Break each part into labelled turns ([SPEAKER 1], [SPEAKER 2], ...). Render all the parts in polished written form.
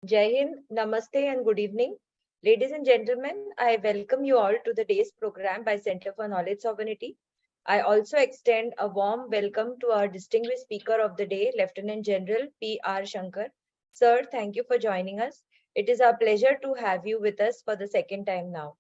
[SPEAKER 1] Jai Hind, Namaste and good evening. Ladies and gentlemen, I welcome you all to the day's program by Center for Knowledge Sovereignty. I also extend a warm welcome to our distinguished speaker of the day, Lieutenant General P.R. Shankar. Sir, thank you for joining us. It is our pleasure to have you with us for the second time now.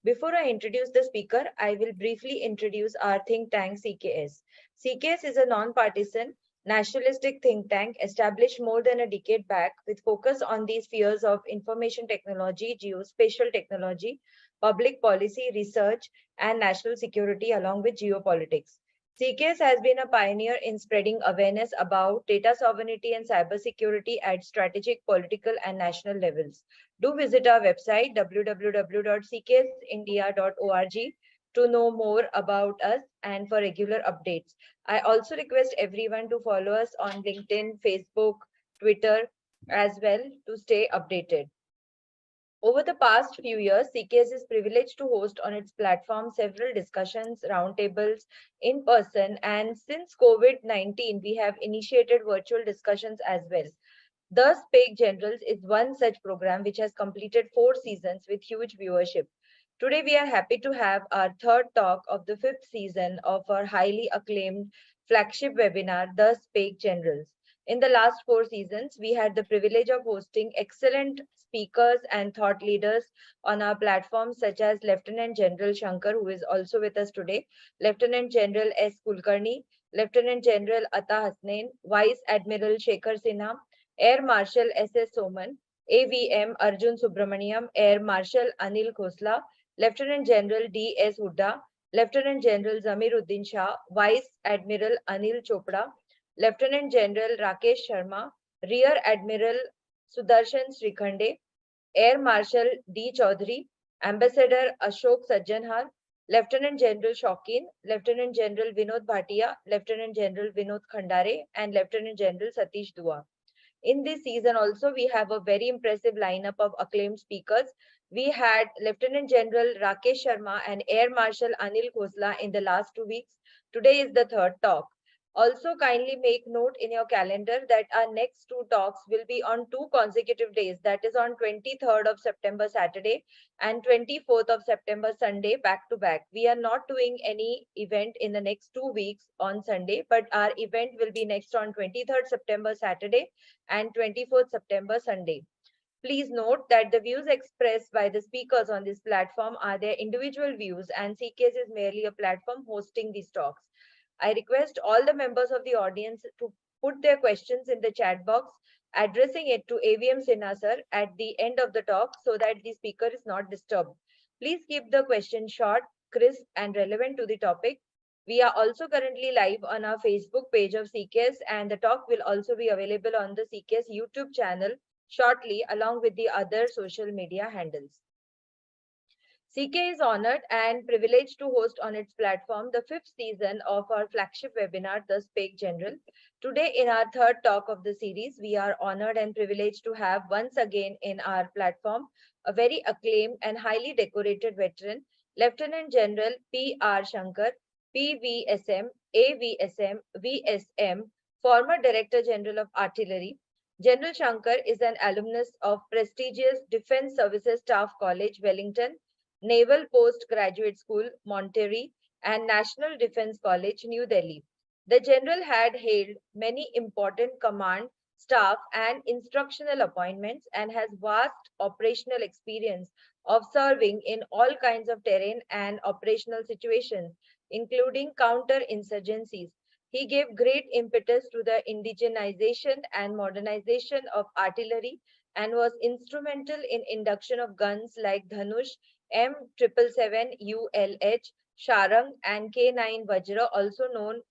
[SPEAKER 1] Before I introduce the speaker, I will briefly introduce our think tank CKS. CKS is a non-partisan, nationalistic think tank established more than a decade back with focus on the spheres of information technology, geospatial technology, public policy, research, and national security along with geopolitics. CKS has been a pioneer in spreading awareness about data sovereignty and cybersecurity at strategic, political, and national levels. Do visit our website www.cksindia.org to know more about us and for regular updates. I also request everyone to follow us on LinkedIn, Facebook, Twitter as well to stay updated. Over the past few years, CKS is privileged to host on its platform several discussions, roundtables in person, and since COVID-19, we have initiated virtual discussions as well. The Speak Generals is one such program which has completed 4 seasons with huge viewership. Today, we are happy to have our third talk of the fifth season of our highly acclaimed flagship webinar, The Speak Generals. In the last 4 seasons, we had the privilege of hosting excellent speakers and thought leaders on our platform, such as Lieutenant General Shankar, who is also with us today, Lieutenant General S. Kulkarni, Lieutenant General Atta Hasnain, Vice Admiral Shekhar Sinha, Air Marshal S.S. Soman, AVM Arjun Subramaniam, Air Marshal Anil Khosla, Lieutenant General D.S. Hooda, Lieutenant General Zamiruddin Shah, Vice Admiral Anil Chopra, Lieutenant General Rakesh Sharma, Rear Admiral Sudarshan Srikhande, Air Marshal D. Chaudhary, Ambassador Ashok Sajjanhar, Lieutenant General Shaukin, Lieutenant General Vinod Bhatia, Lieutenant General Vinod Khandare, and Lieutenant General Satish Dua. In this season also, we have a very impressive lineup of acclaimed speakers. We had Lieutenant General Rakesh Sharma and Air Marshal Anil Khosla in the last 2 weeks. Today is the third talk. Also, kindly make note in your calendar that our next 2 talks will be on 2 consecutive days, that is on 23rd of September Saturday and 24th of September Sunday, back to back. We are not doing any event in the next 2 weeks on Sunday, but our event will be next on 23rd September Saturday and 24th September Sunday. Please note that the views expressed by the speakers on this platform are their individual views, and CKS is merely a platform hosting these talks. I request all the members of the audience to put their questions in the chat box, addressing it to AVM Sinha sir at the end of the talk so that the speaker is not disturbed. Please keep the question short, crisp, and relevant to the topic. We are also currently live on our Facebook page of CKS, and the talk will also be available on the CKS YouTube channel shortly, along with the other social media handles. CK is honored and privileged to host on its platform the fifth season of our flagship webinar, The Speak General. Today, in our third talk of the series, we are honored and privileged to have once again in our platform a very acclaimed and highly decorated veteran, Lieutenant General P.R. Shankar, PVSM, AVSM, VSM, former Director General of Artillery. General Shankar is an alumnus of prestigious Defense Services Staff College, Wellington, Naval Postgraduate School, Monterey, and National Defense College, New Delhi. The general had held many important command, staff, and instructional appointments and has vast operational experience of serving in all kinds of terrain and operational situations, including counter-insurgencies. He gave great impetus to the indigenization and modernization of artillery and was instrumental in induction of guns like Dhanush, M777 ULH, Sharang, and K9 Vajra, also known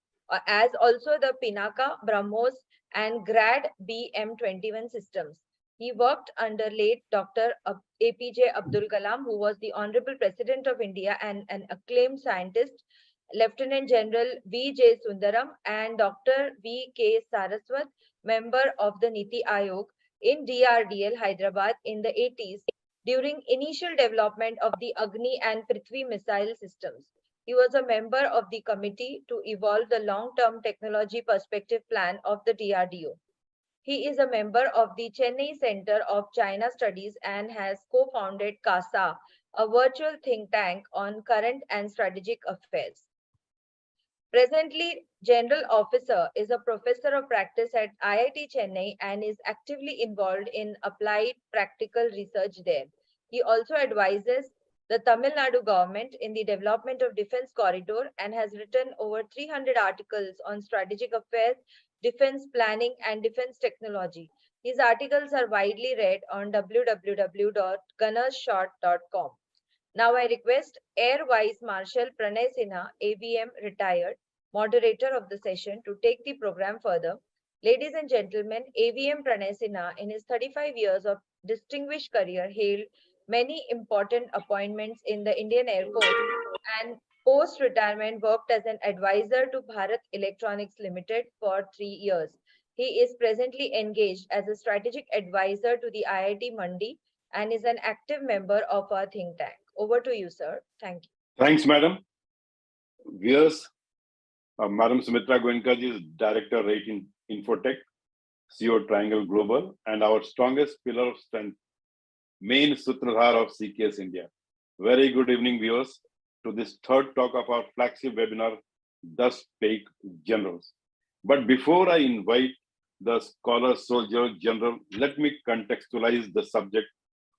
[SPEAKER 1] as also the Pinaka, BrahMos, and Grad BM21 systems. He worked under late Dr. APJ Abdul Kalam, who was the Honorable President of India and an acclaimed scientist, Lieutenant General V.J. Sundaram, and Dr. V.K. Saraswat, member of the Niti Aayog in DRDL Hyderabad in the 80s during initial development of the Agni and Prithvi missile systems. He was a member of the committee to evolve the long-term technology perspective plan of the DRDO. He is a member of the Chennai Center of China Studies and has co-founded CASA, a virtual think tank on current and strategic affairs. Presently, General Officer is a professor of practice at IIT Chennai and is actively involved in applied practical research there. He also advises the Tamil Nadu government in the development of defense corridor and has written over 300 articles on strategic affairs, defense planning and defense technology. His articles are widely read on www.gunnershot.com. Now I request Air Vice Marshal Pranay Sinha, AVM retired, moderator of the session, to take the program further. Ladies and gentlemen, AVM Pranay Sinha, in his 35 years of distinguished career, held many important appointments in the Indian Air Force and post-retirement worked as an advisor to Bharat Electronics Limited for 3 years. He is presently engaged as a strategic advisor to the IIT Mandi and is an active member of our think tank. Over to you, sir. Thank you.
[SPEAKER 2] Thanks, madam. Viewers, Madam Sumitra Goenkaji is Director Rate in Infotech, CEO Triangle Global, and our strongest pillar of strength, main Sutradhar of CKS India. Very good evening, viewers, to this third talk of our flagship webinar, The Speak Generals. But before I invite the scholar soldier general, let me contextualize the subject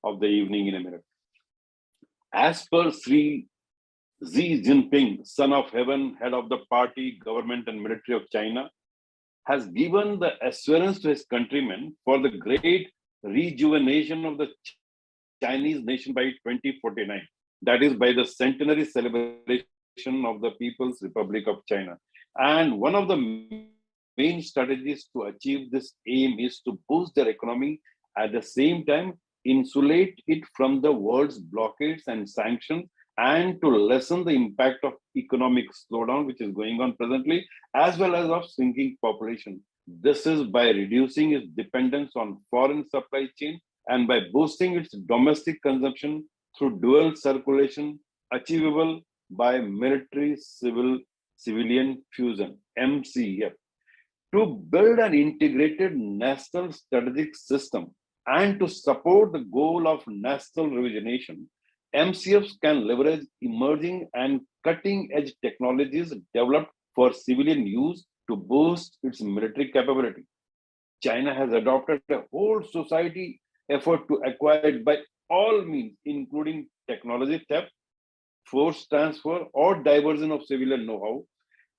[SPEAKER 2] of the evening in a minute. As per Xi Jinping, son of heaven, head of the party, government and military of China, has given the assurance to his countrymen for the great rejuvenation of the Chinese nation by 2049. That is by the centenary celebration of the People's Republic of China. And one of the main strategies to achieve this aim is to boost their economy, at the same time insulate it from the world's blockades and sanctions, and to lessen the impact of economic slowdown which is going on presently, as well as of shrinking population. This is by reducing its dependence on foreign supply chain and by boosting its domestic consumption through dual circulation, achievable by military civilian fusion, MCF. To build an integrated national strategic system and to support the goal of national rejuvenation, MCFs can leverage emerging and cutting-edge technologies developed for civilian use to boost its military capability. China has adopted a whole society effort to acquire it by all means, including technology theft, force transfer, or diversion of civilian know-how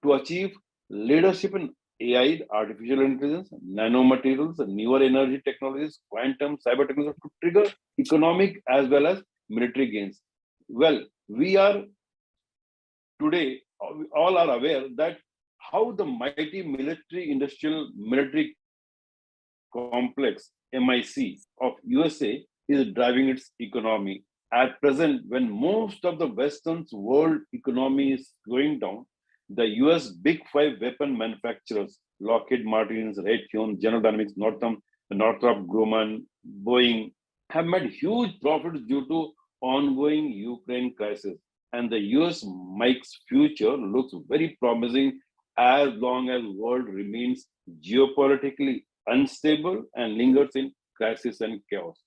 [SPEAKER 2] to achieve leadership in AI, artificial intelligence, nanomaterials, newer energy technologies, quantum, cyber technology to trigger economic as well as military gains. Well, we are today, all are aware that how the mighty military complex, MIC, of USA is driving its economy. At present, when most of the Western's world economy is going down, the US big five weapon manufacturers, Lockheed Martin, Raytheon, General Dynamics, Northrop Grumman, Boeing, have made huge profits due to ongoing Ukraine crisis. And the US MIC's future looks very promising as long as the world remains geopolitically unstable and lingers in crisis and chaos.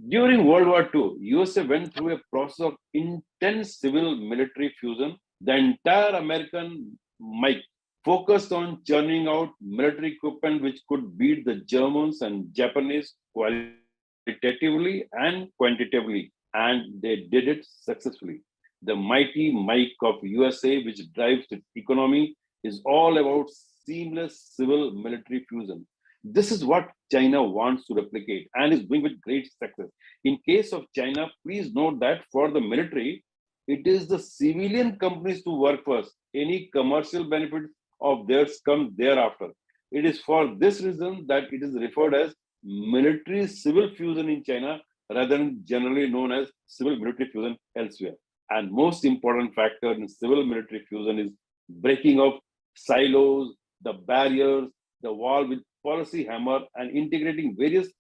[SPEAKER 2] During World War II, USA went through a process of intense civil-military fusion. The entire American might focused on churning out military equipment which could beat the Germans and Japanese qualitatively and quantitatively, and they did it successfully. The mighty might of USA, which drives its economy, is all about seamless civil-military fusion. This is what China wants to replicate and is doing with great success. In case of China, please note that for the military, it is the civilian companies to work first. Any commercial benefit of theirs comes thereafter. It is for this reason that it is referred as military civil fusion in China rather than generally known as civil military fusion elsewhere. And most important factor in civil military fusion is breaking of silos, the barriers, the wall with policy hammer, and integrating various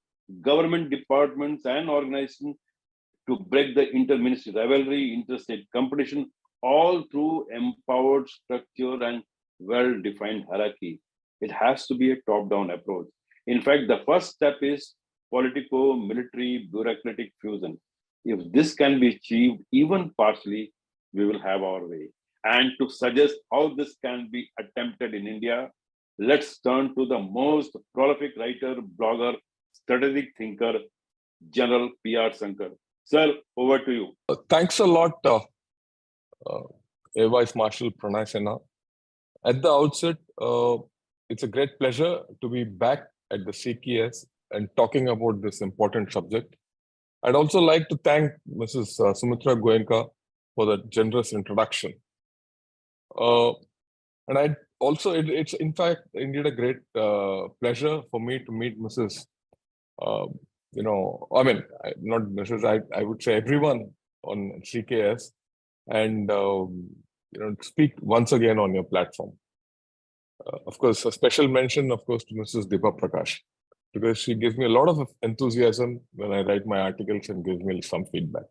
[SPEAKER 2] government departments and organizations to break the inter-ministry rivalry, interstate competition, all through empowered structure and well-defined hierarchy. It has to be a top-down approach. In fact, the first step is politico-military bureaucratic fusion. If this can be achieved even partially, we will have our way. And to suggest how this can be attempted in India, let's turn to the most prolific writer, blogger, strategic thinker, General P.R. Sankar. Sir, over to you.
[SPEAKER 3] Thanks a lot, uh, Air Vice Marshal Pranay Sena. At the outset, it's a great pleasure to be back at the CKS and talking about this important subject. I'd also like to thank Mrs. Sumitra Goenka for the generous introduction. And I also, it's in fact indeed a great pleasure for me to meet Mrs. Not Mrs. I would say everyone on CKS and speak once again on your platform. Of course, a special mention, of course, to Mrs. Deepa Prakash, because she gives me a lot of enthusiasm when I write my articles and gives me some feedback.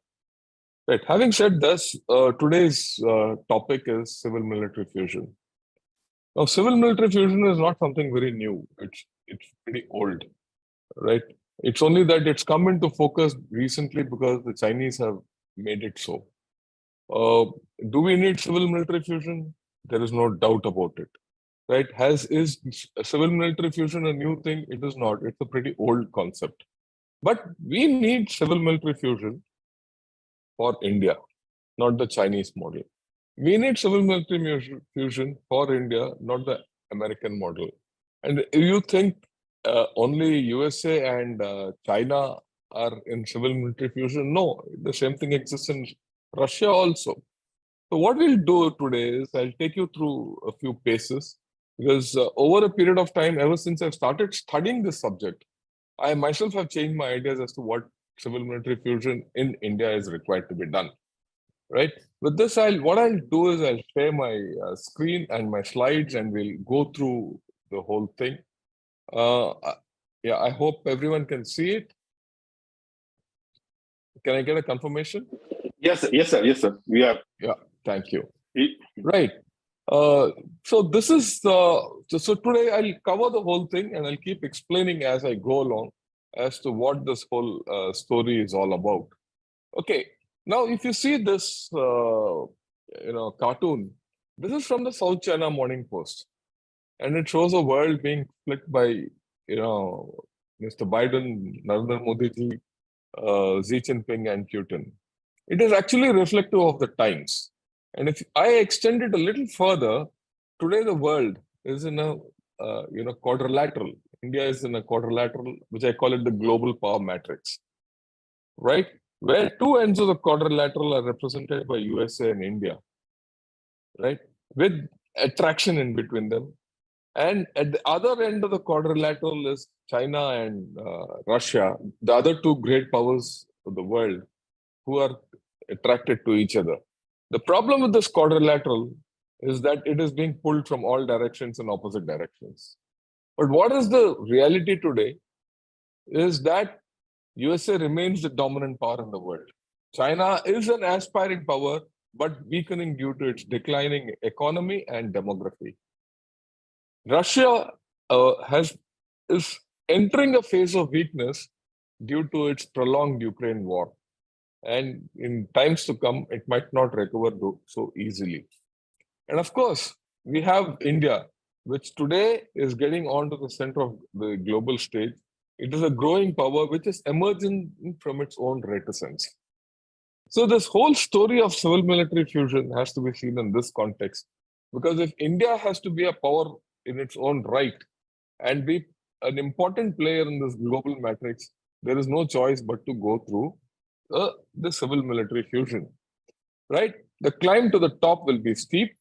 [SPEAKER 3] Right. Having said this, today's topic is civil-military fusion. Now, civil-military fusion is not something very new. It's pretty old, right? It's only that it's come into focus recently because the Chinese have made it so. Do we need civil-military fusion? There is no doubt about it, right? Is civil-military fusion a new thing? It is not. It's a pretty old concept. But we need civil-military fusion for India, not the Chinese model. We need civil-military fusion for India, not the American model. And you think only USA and China are in civil-military fusion? No, the same thing exists in Russia also. So what we'll do today is I'll take you through a few paces, because over a period of time, ever since I've started studying this subject, I myself have changed my ideas as to what civil-military fusion in India is required to be done. Right. With this, what I'll do is I'll share my screen and my slides, and we'll go through the whole thing. Yeah, I hope everyone can see it. Can I get a confirmation?
[SPEAKER 2] Yes, sir. Yes, sir. Yes, sir. We are.
[SPEAKER 3] Yeah, thank you. Right. So this is so today I'll cover the whole thing, and I'll keep explaining as I go along as to what this whole story is all about. Okay. Now, if you see this, cartoon, this is from the South China Morning Post, and it shows a world being split by, Mr. Biden, Narendra Modi ji, Xi Jinping, and Putin. It is actually reflective of the times. And if I extend it a little further, today the world is in a quadrilateral. India is in a quadrilateral, which I call it the global power matrix, right? Where two ends of the quadrilateral are represented by USA and India, right? With attraction in between them. And at the other end of the quadrilateral is China and Russia, the other two great powers of the world, who are attracted to each other. The problem with this quadrilateral is that it is being pulled from all directions and opposite directions. But what is the reality today is that USA remains the dominant power in the world. China is an aspiring power, but weakening due to its declining economy and demography. Russia is entering a phase of weakness due to its prolonged Ukraine war. And in times to come, it might not recover so easily. And of course, we have India, which today is getting onto the center of the global stage. It is a growing power which is emerging from its own reticence. So this whole story of civil-military fusion has to be seen in this context, because if India has to be a power in its own right and be an important player in this global matrix, there is no choice but to go through the civil-military fusion, right? The climb to the top will be steep,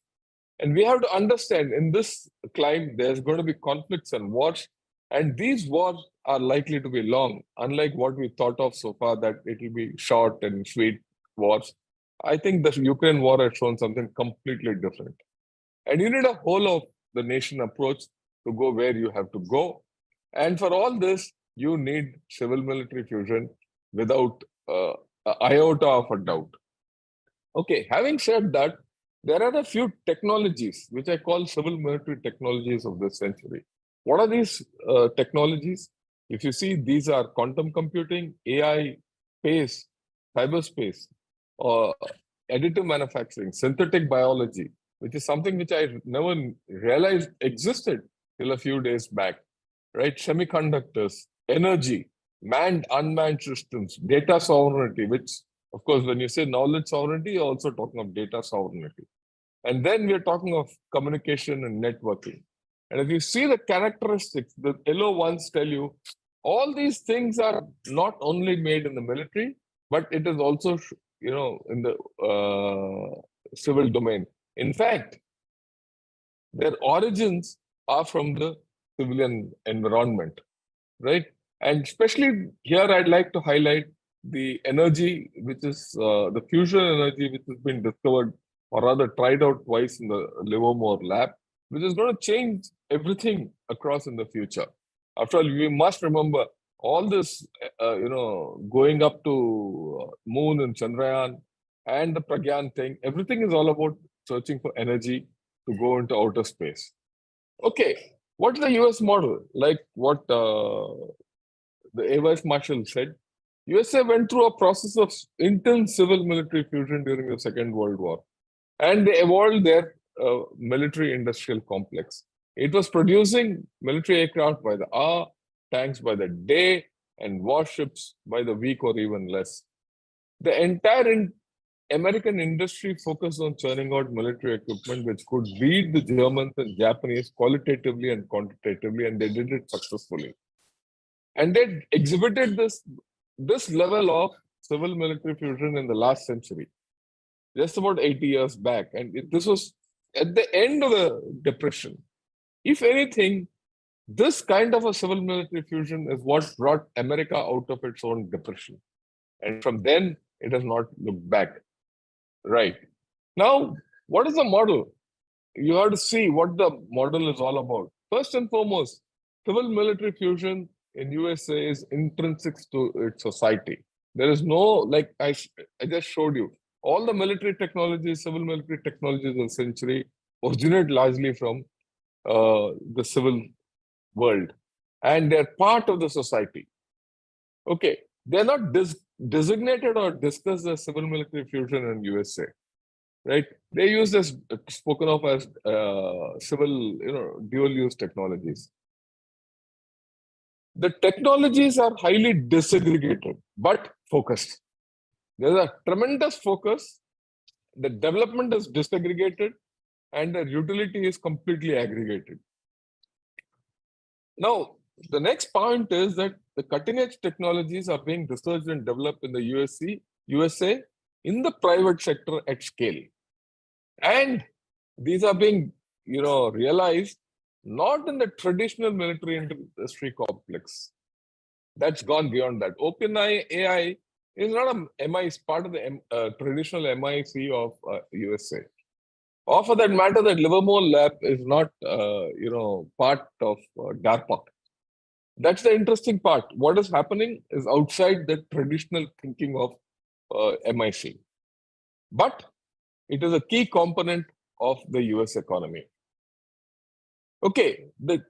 [SPEAKER 3] and we have to understand in this climb, there's going to be conflicts and wars, and these wars are likely to be long, unlike what we thought of so far, that it will be short and sweet wars. I think the Ukraine war has shown something completely different. And you need a whole of the nation approach to go where you have to go. And for all this, you need civil-military fusion without an iota of a doubt. Okay, having said that, there are a few technologies which I call civil military technologies of this century. What are these technologies? If you see, these are quantum computing, AI, space, cyberspace, uh, additive manufacturing, synthetic biology, which is something which I never realized existed till a few days back, right? Semiconductors, energy, manned, unmanned systems, data sovereignty, which, of course, when you say knowledge sovereignty, you're also talking of data sovereignty. And then we're talking of communication and networking. And if you see the characteristics, the yellow ones tell you all these things are not only made in the military, but it is also, in the civil domain. In fact, their origins are from the civilian environment, right? And especially here, I'd like to highlight the energy, which is the fusion energy, which has been discovered or rather tried out twice in the Livermore lab, which is going to change everything across in the future. After all, we must remember all this, going up to moon and Chandrayaan and the Pragyan thing, everything is all about searching for energy to go into outer space. Okay, what's the US model? Like what the Air Vice Marshal said, USA went through a process of intense civil military fusion during the Second World War, and they evolved their military industrial complex. It was producing military aircraft by the hour, tanks by the day, and warships by the week or even less. The entire American industry focused on churning out military equipment which could beat the Germans and Japanese qualitatively and quantitatively, and they did it successfully. And they exhibited this level of civil military fusion in the last century, just about 80 years back. And this was at the end of the Depression. If anything, this kind of a civil military fusion is what brought America out of its own depression. And from then, it has not looked back. Right. Now, what is the model? You have to see what the model is all about. First and foremost, civil military fusion in USA is intrinsic to its society. There is no, like I just showed you, all the military technologies, civil military technologies of the century originate largely from the civil world, and they're part of the society. Okay, they're not designated or discussed as civil military fusion in USA, right? They use this spoken of as civil, dual use technologies. The technologies are highly disaggregated but focused. There's a tremendous focus. The development is disaggregated and the utility is completely aggregated. Now, the next point is that the cutting edge technologies are being researched and developed in the USA in the private sector at scale. And these are being, realized not in the traditional military industry complex. That's gone beyond that. OpenAI is not part of the traditional MIC of USA. Or for that matter, that Livermore lab is not, part of DARPA. That's the interesting part. What is happening is outside the traditional thinking of MIC. But it is a key component of the US economy. Okay, the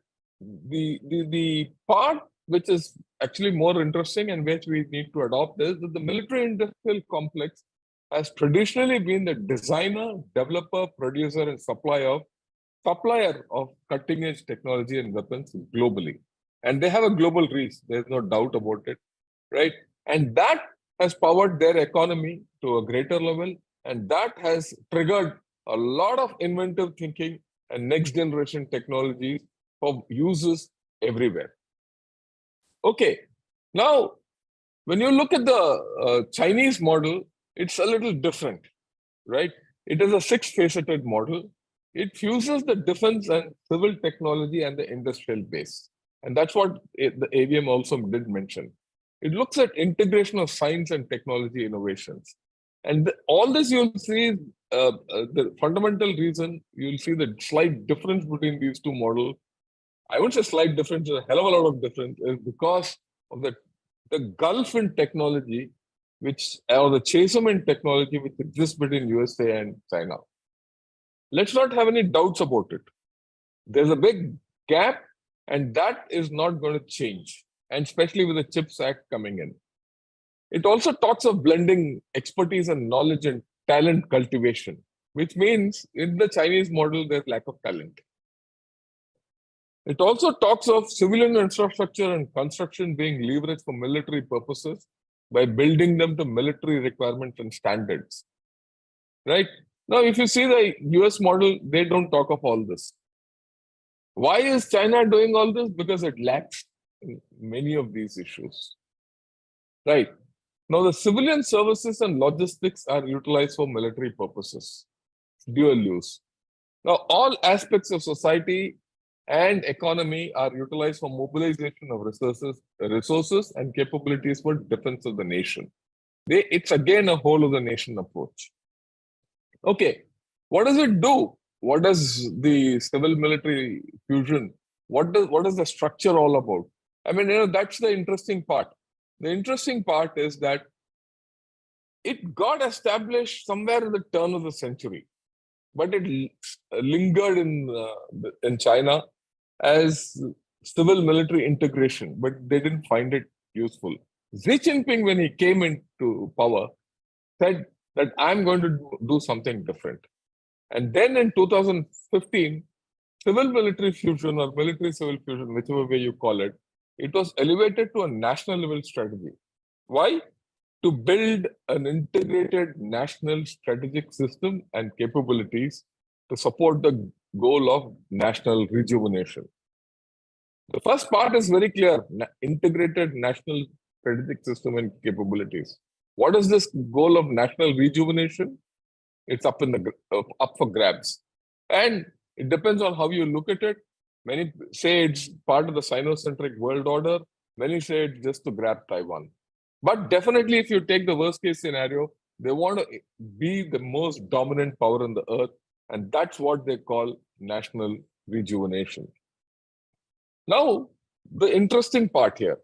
[SPEAKER 3] part which is actually more interesting and which we need to adopt is that the military industrial complex has traditionally been the designer, developer, producer, and supplier of cutting edge technology and weapons globally. And they have a global reach, there's no doubt about it, right? And that has powered their economy to a greater level, and that has triggered a lot of inventive thinking and next generation technologies for uses everywhere. Okay, now when you look at the Chinese model, it's a little different, right? It is a six-faceted model. It fuses the defense and civil technology and the industrial base. And that's what the AVM also did mention. It looks at integration of science and technology innovations. And all this you'll see, the fundamental reason you'll see the slight difference between these two models. I wouldn't say slight difference, a hell of a lot of difference is because of the gulf in technology, or the chasm in technology which exists between USA and China. Let's not have any doubts about it. There's a big gap And that is not going to change, and especially with the CHIPS Act coming in. It also talks of blending expertise and knowledge and talent cultivation, which means in the Chinese model, there's lack of talent. It also talks of civilian infrastructure and construction being leveraged for military purposes by building them to military requirements and standards. Right? Now, if you see the US model, they don't talk of all this. Why is China doing all this? Because it lacks in many of these issues. Right? Now, the civilian services and logistics are utilized for military purposes, dual use. Now, all aspects of society and economy are utilized for mobilization of resources and capabilities for defense of the nation. It's again a whole of the nation approach. Okay, what does it do? What does the civil military fusion, what is the structure all about? I mean, that's the interesting part. The interesting part is that it got established somewhere in the turn of the century, but it lingered in China as civil military integration, but they didn't find it useful. Xi Jinping, when he came into power, said that I'm going to do something different. And then in 2015, civil military fusion or military civil fusion, whichever way you call it, it was elevated to a national level strategy. Why? To build an integrated national strategic system and capabilities to support the goal of national rejuvenation. The first part is very clear, integrated national strategic system and capabilities. What is this goal of national rejuvenation? It's up for grabs. And it depends on how you look at it. Many say it's part of the Sino-centric world order. Many say it's just to grab Taiwan. But definitely, if you take the worst case scenario, they want to be the most dominant power on the earth. And that's what they call national rejuvenation. Now, the interesting part here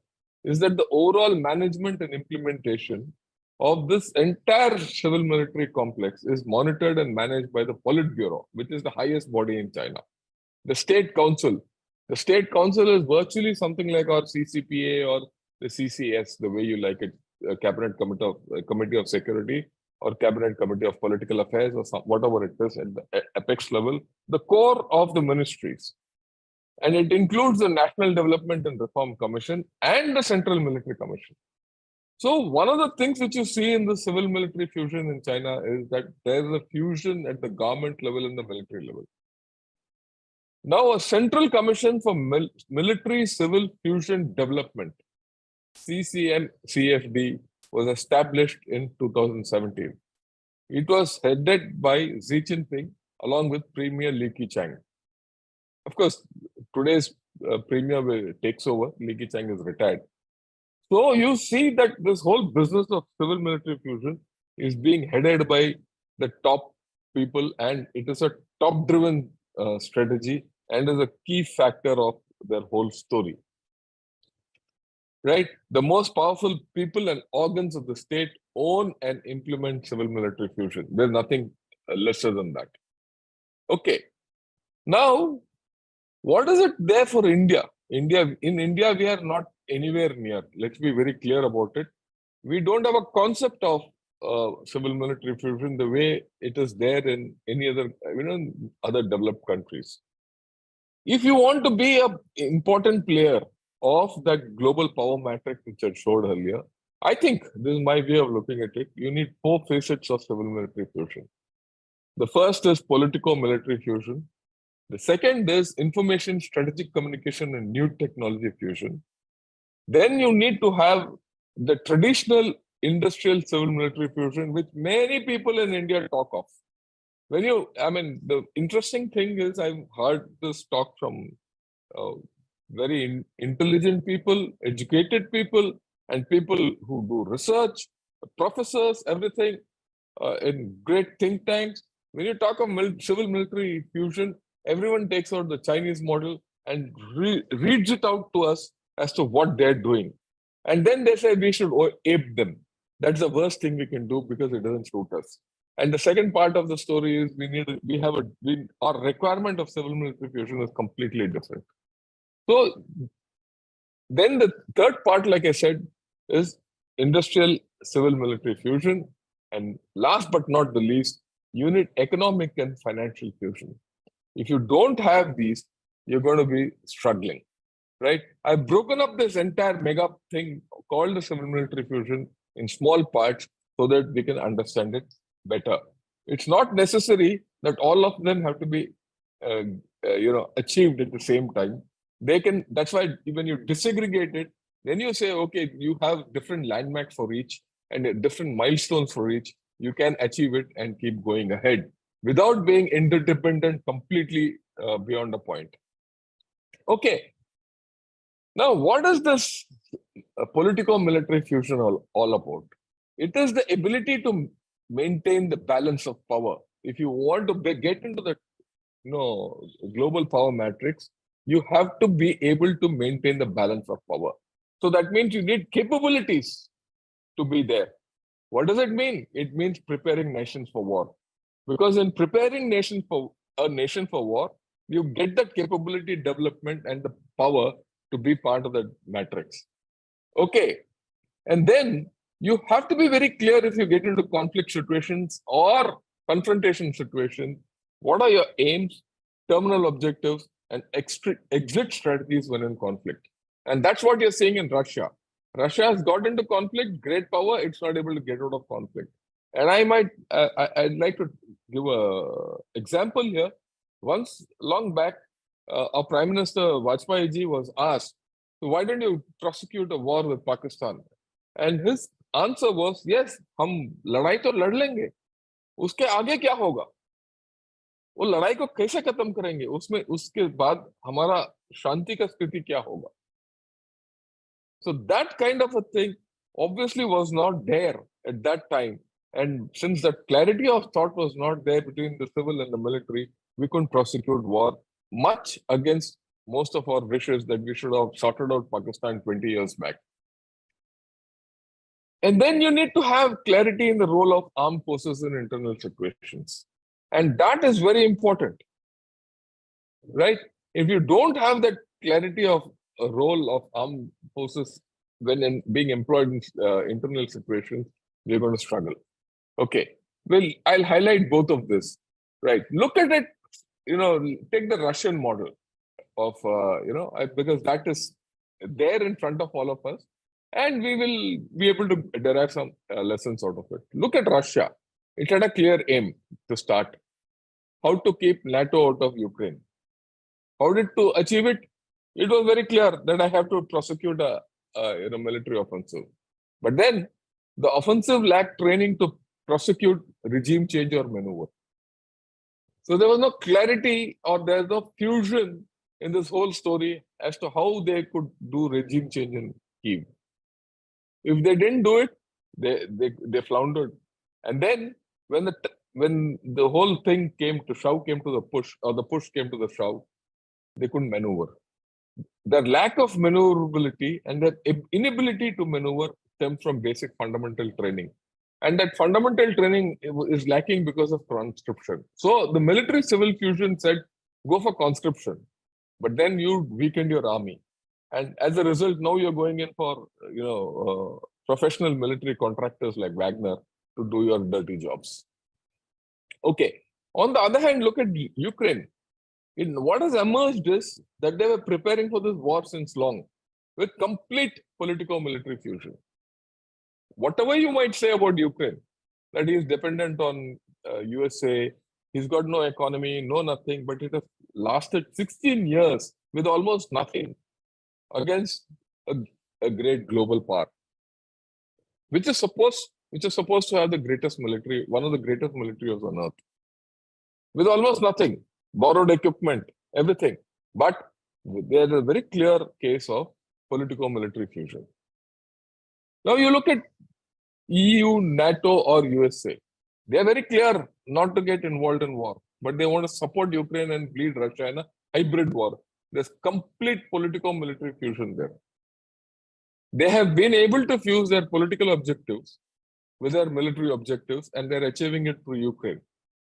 [SPEAKER 3] is that the overall management and implementation of this entire civil military complex is monitored and managed by the Politburo, which is the highest body in China. The State Council. The State Council is virtually something like our CCPA or the CCS, the way you like it, Cabinet Committee of Security or Cabinet Committee of Political Affairs or whatever it is at the apex level, the core of the ministries. And it includes the National Development and Reform Commission and the Central Military Commission. So one of the things which you see in the civil military fusion in China is that there is a fusion at the government level and the military level. Now, a Central Commission for Military Civil Fusion Development, CCM-CFD, was established in 2017. It was headed by Xi Jinping along with Premier Li Keqiang. Of course, today's Premier takes over, Li Keqiang is retired. So you see that this whole business of civil military fusion is being headed by the top people, and it is a top-driven strategy and is a key factor of their whole story. Right? The most powerful people and organs of the state own and implement civil military fusion. There's nothing lesser than that. Okay. Now, what is it there for India? In India, we are not anywhere near. Let's be very clear about it. We don't have a concept of civil military fusion the way it is there in any other, other developed countries. If you want to be an important player of that global power matrix which I showed earlier, I think this is my way of looking at it. You need 4 facets of civil military fusion. The first is politico-military fusion. The second is information, strategic communication, and new technology fusion. Then you need to have the traditional industrial civil military fusion, which many people in India talk of. The interesting thing is I've heard this talk from very intelligent people, educated people, and people who do research, professors, everything in great think tanks. When you talk of civil military fusion, everyone takes out the Chinese model and reads it out to us as to what they're doing. And then they say we should ape them. That's the worst thing we can do because it doesn't suit us. And the second part of the story is our requirement of civil military fusion is completely different. So then the third part, like I said, is industrial civil military fusion. And last but not the least, you need economic and financial fusion. If you don't have these, you're going to be struggling, right? I've broken up this entire mega thing called the civil military fusion in small parts so that we can understand it better. It's not necessary that all of them have to be, achieved at the same time. They can. That's why when you disaggregate it, then you say, okay, you have different landmarks for each and different milestones for each. You can achieve it and keep going ahead without being interdependent completely beyond a point. Okay. Now, what is this political-military fusion all about? It is the ability to maintain the balance of power. If you want to get into the global power matrix, you have to be able to maintain the balance of power. So that means you need capabilities to be there. What does it mean? It means preparing nations for war. Because in preparing a nation for war, you get that capability development and the power to be part of the matrix. Okay. And then you have to be very clear if you get into conflict situations or confrontation situations. What are your aims, terminal objectives, and exit strategies when in conflict? And that's what you're seeing in Russia. Russia has got into conflict, great power, it's not able to get out of conflict. And I'd like to give a example here. Once long back, our Prime Minister Vajpayee ji was asked, so why don't you prosecute a war with Pakistan? And his answer was, yes, हम लड़ाई तो लड़ लेंगे, उसके आगे क्या होगा? वो लड़ाई को कैसे खत्म करेंगे? उसमें उसके बाद हमारा शांति का स्थिति क्या होगा? So that kind of a thing obviously was not there at that time. And since that clarity of thought was not there between the civil and the military, we couldn't prosecute war, much against most of our wishes that we should have sorted out Pakistan 20 years back. And then you need to have clarity in the role of armed forces in internal situations. And that is very important, right? If you don't have that clarity of a role of armed forces when being employed in internal situations, we're going to struggle. Okay, well, I'll highlight both of this, right? Look at it, take the Russian model of, because that is there in front of all of us. And we will be able to derive some lessons out of it. Look at Russia. It had a clear aim to start. How to keep NATO out of Ukraine. How did to achieve it? It was very clear that I have to prosecute a military offensive. But then the offensive lacked training to prosecute regime change or maneuver. So there was no clarity or there's no fusion in this whole story as to how they could do regime change in Kyiv. If they didn't do it, they floundered. And then when the whole thing came to the push, or the push came to the shove, they couldn't maneuver. Their lack of maneuverability and their inability to maneuver stems from basic fundamental training. And that fundamental training is lacking because of conscription. So the military civil fusion said, go for conscription, but then you weakened your army. And as a result, now you're going in for, professional military contractors like Wagner to do your dirty jobs. Okay. On the other hand, look at Ukraine. What has emerged is that they were preparing for this war since long with complete political-military fusion. Whatever you might say about Ukraine, that he is dependent on USA, he's got no economy, no nothing, but it has lasted 16 years with almost nothing against a great global power, which is supposed to have the greatest military, one of the greatest militaries on earth, with almost nothing, borrowed equipment, everything. But there's a very clear case of political-military fusion. Now you look at EU, NATO, or USA. They are very clear not to get involved in war, but they want to support Ukraine and bleed Russia in a hybrid war. There's complete political-military fusion there. They have been able to fuse their political objectives with their military objectives, and they're achieving it through Ukraine.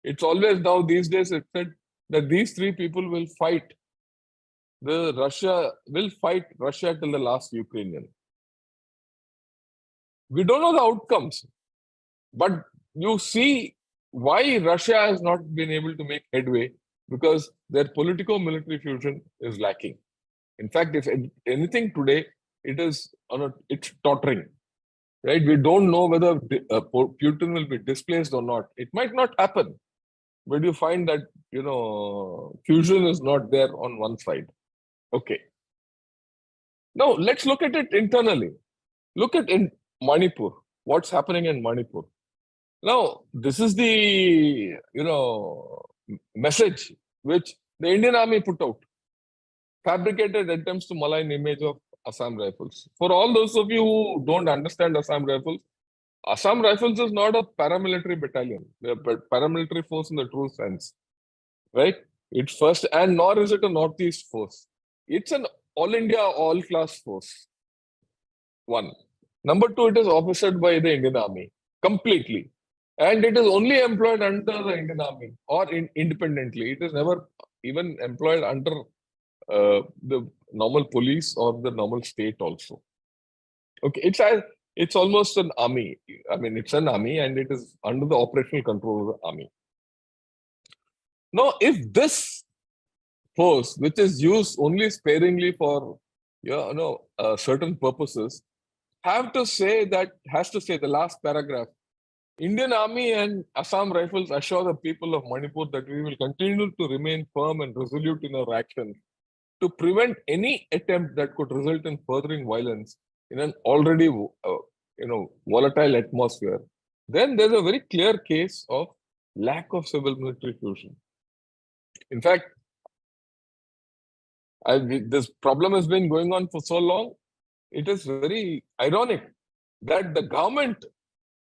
[SPEAKER 3] It's always now these days it's said that these three people will fight the Russia will fight Russia till the last Ukrainian. We don't know the outcomes, but you see why Russia has not been able to make headway, because their politico-military fusion is lacking. In fact, if anything today, it's tottering, right? We don't know whether Putin will be displaced or not. It might not happen, but you find that fusion is not there on one side. Okay. Now let's look at it internally. Look at in Manipur. What's happening in Manipur? Now, this is the message which the Indian Army put out. Fabricated attempts to malign image of Assam Rifles. For all those of you who don't understand Assam Rifles is not a paramilitary battalion, a paramilitary force in the true sense, right? It's first, and nor is it a Northeast force. It's an all India, all class force. One. Number two, it is officered by the Indian Army completely. And it is only employed under the Indian Army or independently. It is never even employed under the normal police or the normal state also. Okay, it's almost an army. I mean, it's an army and it is under the operational control of the army. Now, if this force, which is used only sparingly for certain purposes, has to say the last paragraph, Indian Army and Assam Rifles assure the people of Manipur that we will continue to remain firm and resolute in our action to prevent any attempt that could result in furthering violence in an already volatile atmosphere. Then there's a very clear case of lack of civil military fusion. In fact, this problem has been going on for so long. It is very ironic that the government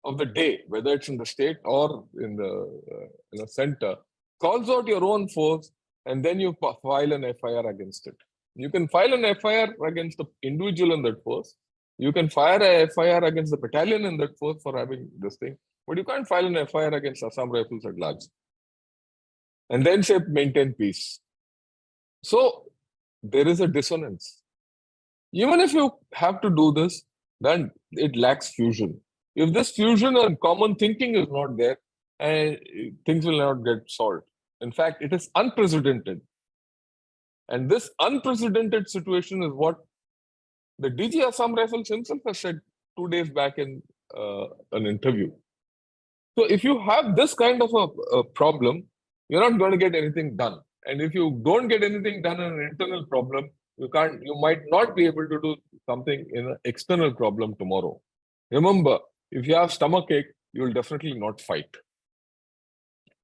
[SPEAKER 3] of the day, whether it's in the state or in the center, calls out your own force and then you file an FIR against it. You can file an FIR against the individual in that force. You can file a FIR against the battalion in that force for having this thing, but you can't file an FIR against Assam Rifles at large. And then say maintain peace. So there is a dissonance. Even if you have to do this, then it lacks fusion. If this fusion and common thinking is not there, things will not get solved. In fact, it is unprecedented. And this unprecedented situation is what the DG Assam Rifles himself has said 2 days back in an interview. So if you have this kind of a problem, you're not going to get anything done. And if you don't get anything done in an internal problem, you might not be able to do something in an external problem tomorrow. Remember, if you have stomachache, you will definitely not fight.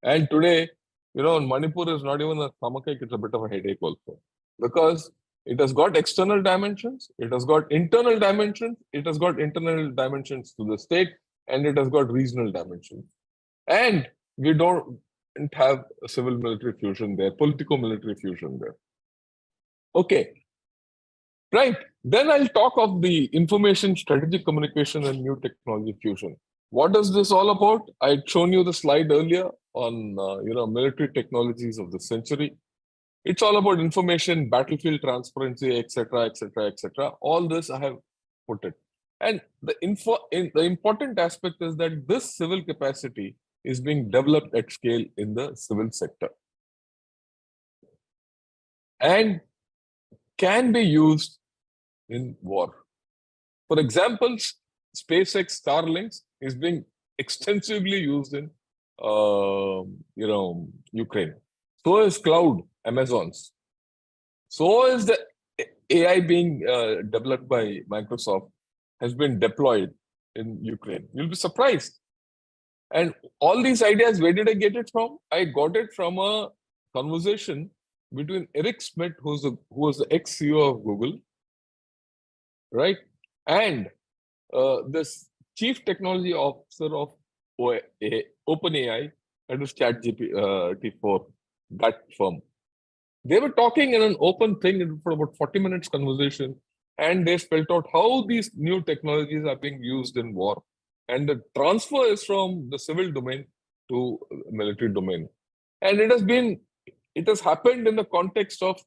[SPEAKER 3] And today, Manipur is not even a stomachache, it's a bit of a headache also. Because it has got external dimensions, it has got internal dimensions, it has got internal dimensions to the state, and it has got regional dimensions. And we don't have a civil military fusion there, politico-military fusion there. Okay. Right. Then I'll talk of the information, strategic communication, and new technology fusion. What is this all about? I'd shown you the slide earlier on, military technologies of the century. It's all about information, battlefield transparency, etc., etc., etc. All this I have put it. And the important aspect is that this civil capacity is being developed at scale in the civil sector and can be used in war. For example, SpaceX Starlinks is being extensively used in Ukraine. So is cloud, Amazon's. So is the AI being developed by Microsoft, has been deployed in Ukraine. You'll be surprised. And all these ideas, where did I get it from? I got it from a conversation between Eric Schmidt, who was the ex-CEO of Google, right? And this chief technology officer of OpenAI, that is ChatGPT-4, that firm. They were talking in an open thing for about 40 minutes conversation, and they spelled out how these new technologies are being used in war. And the transfer is from the civil domain to military domain. And it has happened in the context of,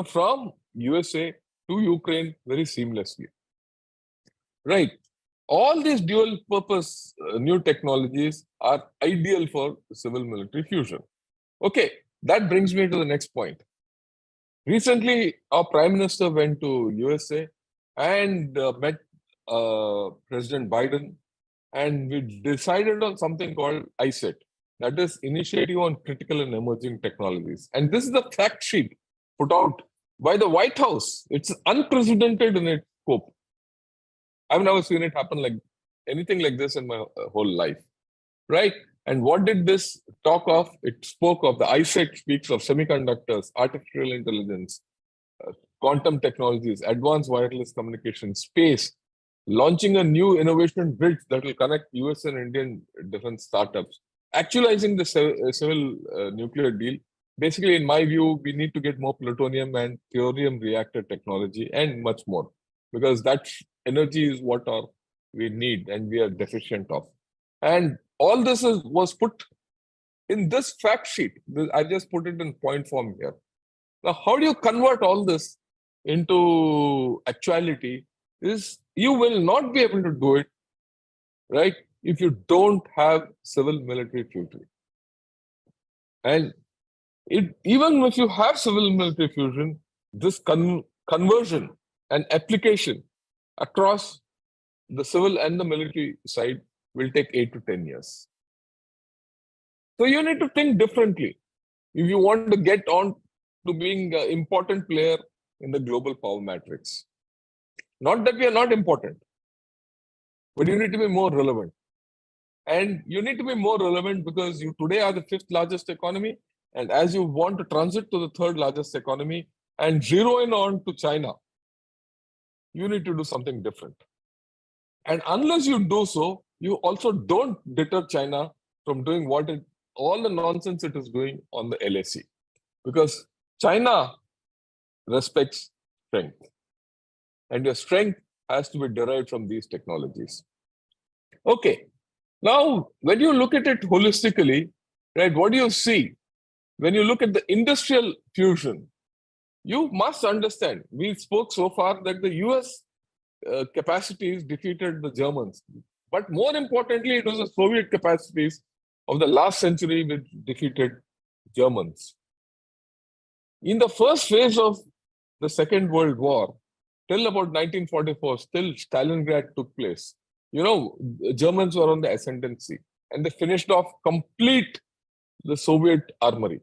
[SPEAKER 3] from USA to Ukraine very seamlessly. Right. All these dual purpose new technologies are ideal for civil military fusion. Okay, that brings me to the next point. Recently, our Prime Minister went to USA and met President Biden, and we decided on something called ISET, that is Initiative on Critical and Emerging Technologies. And this is the fact sheet put out by the White House. It's unprecedented in its scope. I've never seen it happen like anything like this in my whole life, right? And what did this talk of? It spoke of the ISET speaks of semiconductors, artificial intelligence, quantum technologies, advanced wireless communication, space, launching a new innovation bridge that will connect US and Indian defense startups, actualizing the civil nuclear deal. Basically, in my view, we need to get more plutonium and thorium reactor technology and much more, because that energy is what we need and we are deficient of. And all this was put in this fact sheet. I just put it in point form here. Now, how do you convert all this into actuality? Is you will not be able to do it, right, if you don't have civil military fusion. And even if you have civil military fusion, this conversion and application across the civil and the military side will take 8 to 10 years. So you need to think differently if you want to get on to being an important player in the global power matrix. Not that we are not important, but you need to be more relevant. And you need to be more relevant because you today are the 5th largest economy. And as you want to transit to the 3rd largest economy and zero in on to China, you need to do something different. And unless you do so, you also don't deter China from doing all the nonsense it is doing on the LAC. Because China respects strength. And your strength has to be derived from these technologies. Okay. Now, when you look at it holistically, right, what do you see? When you look at the industrial fusion, you must understand, we spoke so far that the US capacities defeated the Germans. But more importantly, it was the Soviet capacities of the last century which defeated Germans. In the first phase of the Second World War, till about 1944, still Stalingrad took place. Germans were on the ascendancy and they finished off complete the Soviet armory.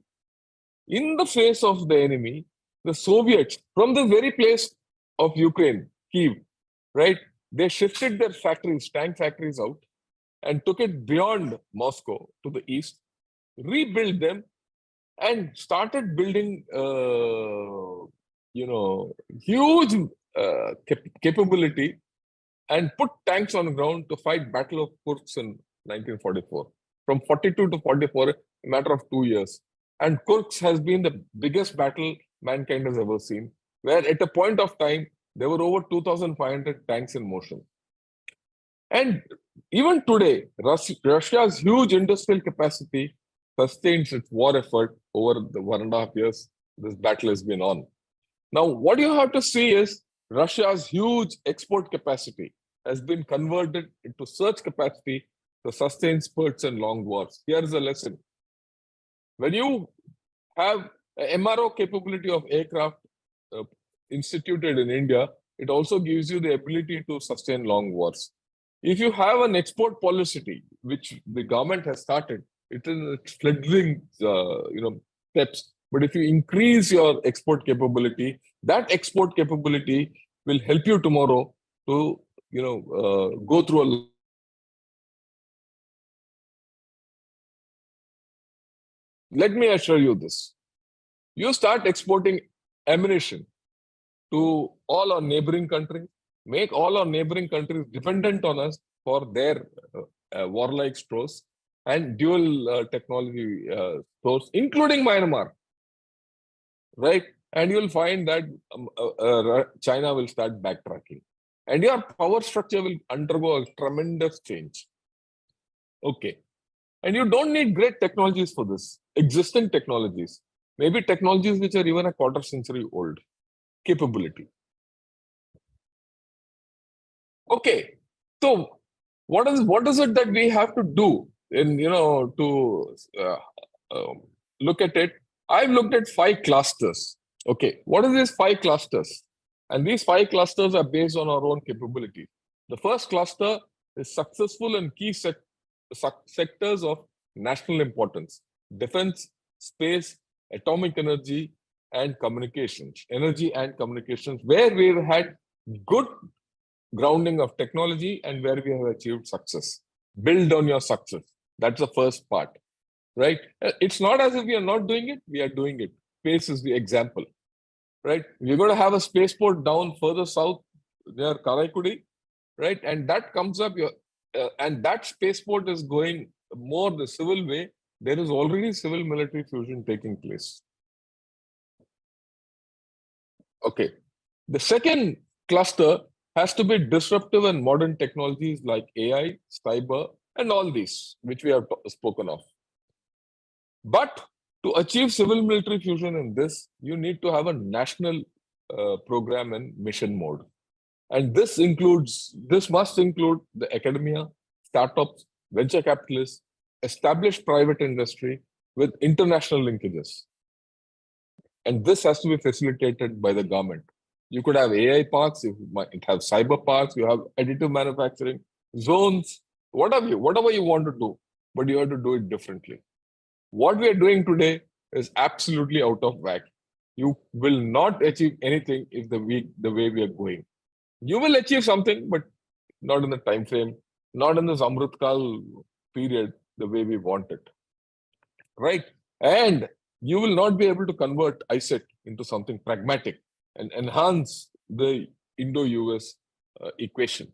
[SPEAKER 3] In the face of the enemy, the Soviets, from the very place of Ukraine, Kiev, right, they shifted their factories, tank factories out and took it beyond Moscow to the east, rebuilt them and started building, huge capability and put tanks on the ground to fight Battle of Kursk in 1944. From 42 to 44, a matter of 2 years. And Kursk has been the biggest battle mankind has ever seen, where at a point of time, there were over 2,500 tanks in motion. And even today, Russia's huge industrial capacity sustains its war effort over the 1.5 years this battle has been on. Now, what you have to see is Russia's huge export capacity has been converted into surge capacity to sustain spurts and long wars. Here's a lesson. When you have an MRO capability of aircraft instituted in India, it also gives you the ability to sustain long wars. If you have an export policy, which the government has started, it is fledgling, steps. But if you increase your export capability, that export capability will help you tomorrow to, go through a. Let me assure you this. You start exporting ammunition to all our neighboring countries, make all our neighboring countries dependent on us for their warlike stores and dual technology stores, including Myanmar, right? And you'll find that China will start backtracking. And your power structure will undergo a tremendous change. Okay. And you don't need great technologies for this, existing technologies. maybe technologies which are even a quarter century old. Capability. Okay, so what is it that we have to do in to look at it? I've looked at 5 clusters. Okay, what are these 5 clusters? And these 5 clusters are based on our own capability. The first cluster is successful in key sectors of national importance: defense, space, atomic energy, and communications. Energy and communications, where we've had good grounding of technology and where we have achieved success. Build on your success. That's the first part, right? It's not as if we are not doing it, we are doing it. Space is the example, right? We're going to have a spaceport down further south near Karaikudi, right? And that comes up, and that spaceport is going more the civil way. There is already civil military fusion taking place. Okay. The second cluster has to be disruptive and modern technologies like AI, cyber, and all these, which we have spoken of. But to achieve civil military fusion in this, you need to have a national program and mission mode. And this must include the academia, startups, venture capitalists, established private industry with international linkages. And this has to be facilitated by the government. You could have AI parks, you might have cyber parks, you have additive manufacturing, zones, whatever you want to do, but you have to do it differently. What we are doing today is absolutely out of whack. You will not achieve anything if the way we are going. You will achieve something, but not in the time frame, not in this Amritkal period, the way we want it. Right? And you will not be able to convert ISET into something pragmatic and enhance the Indo-US equation.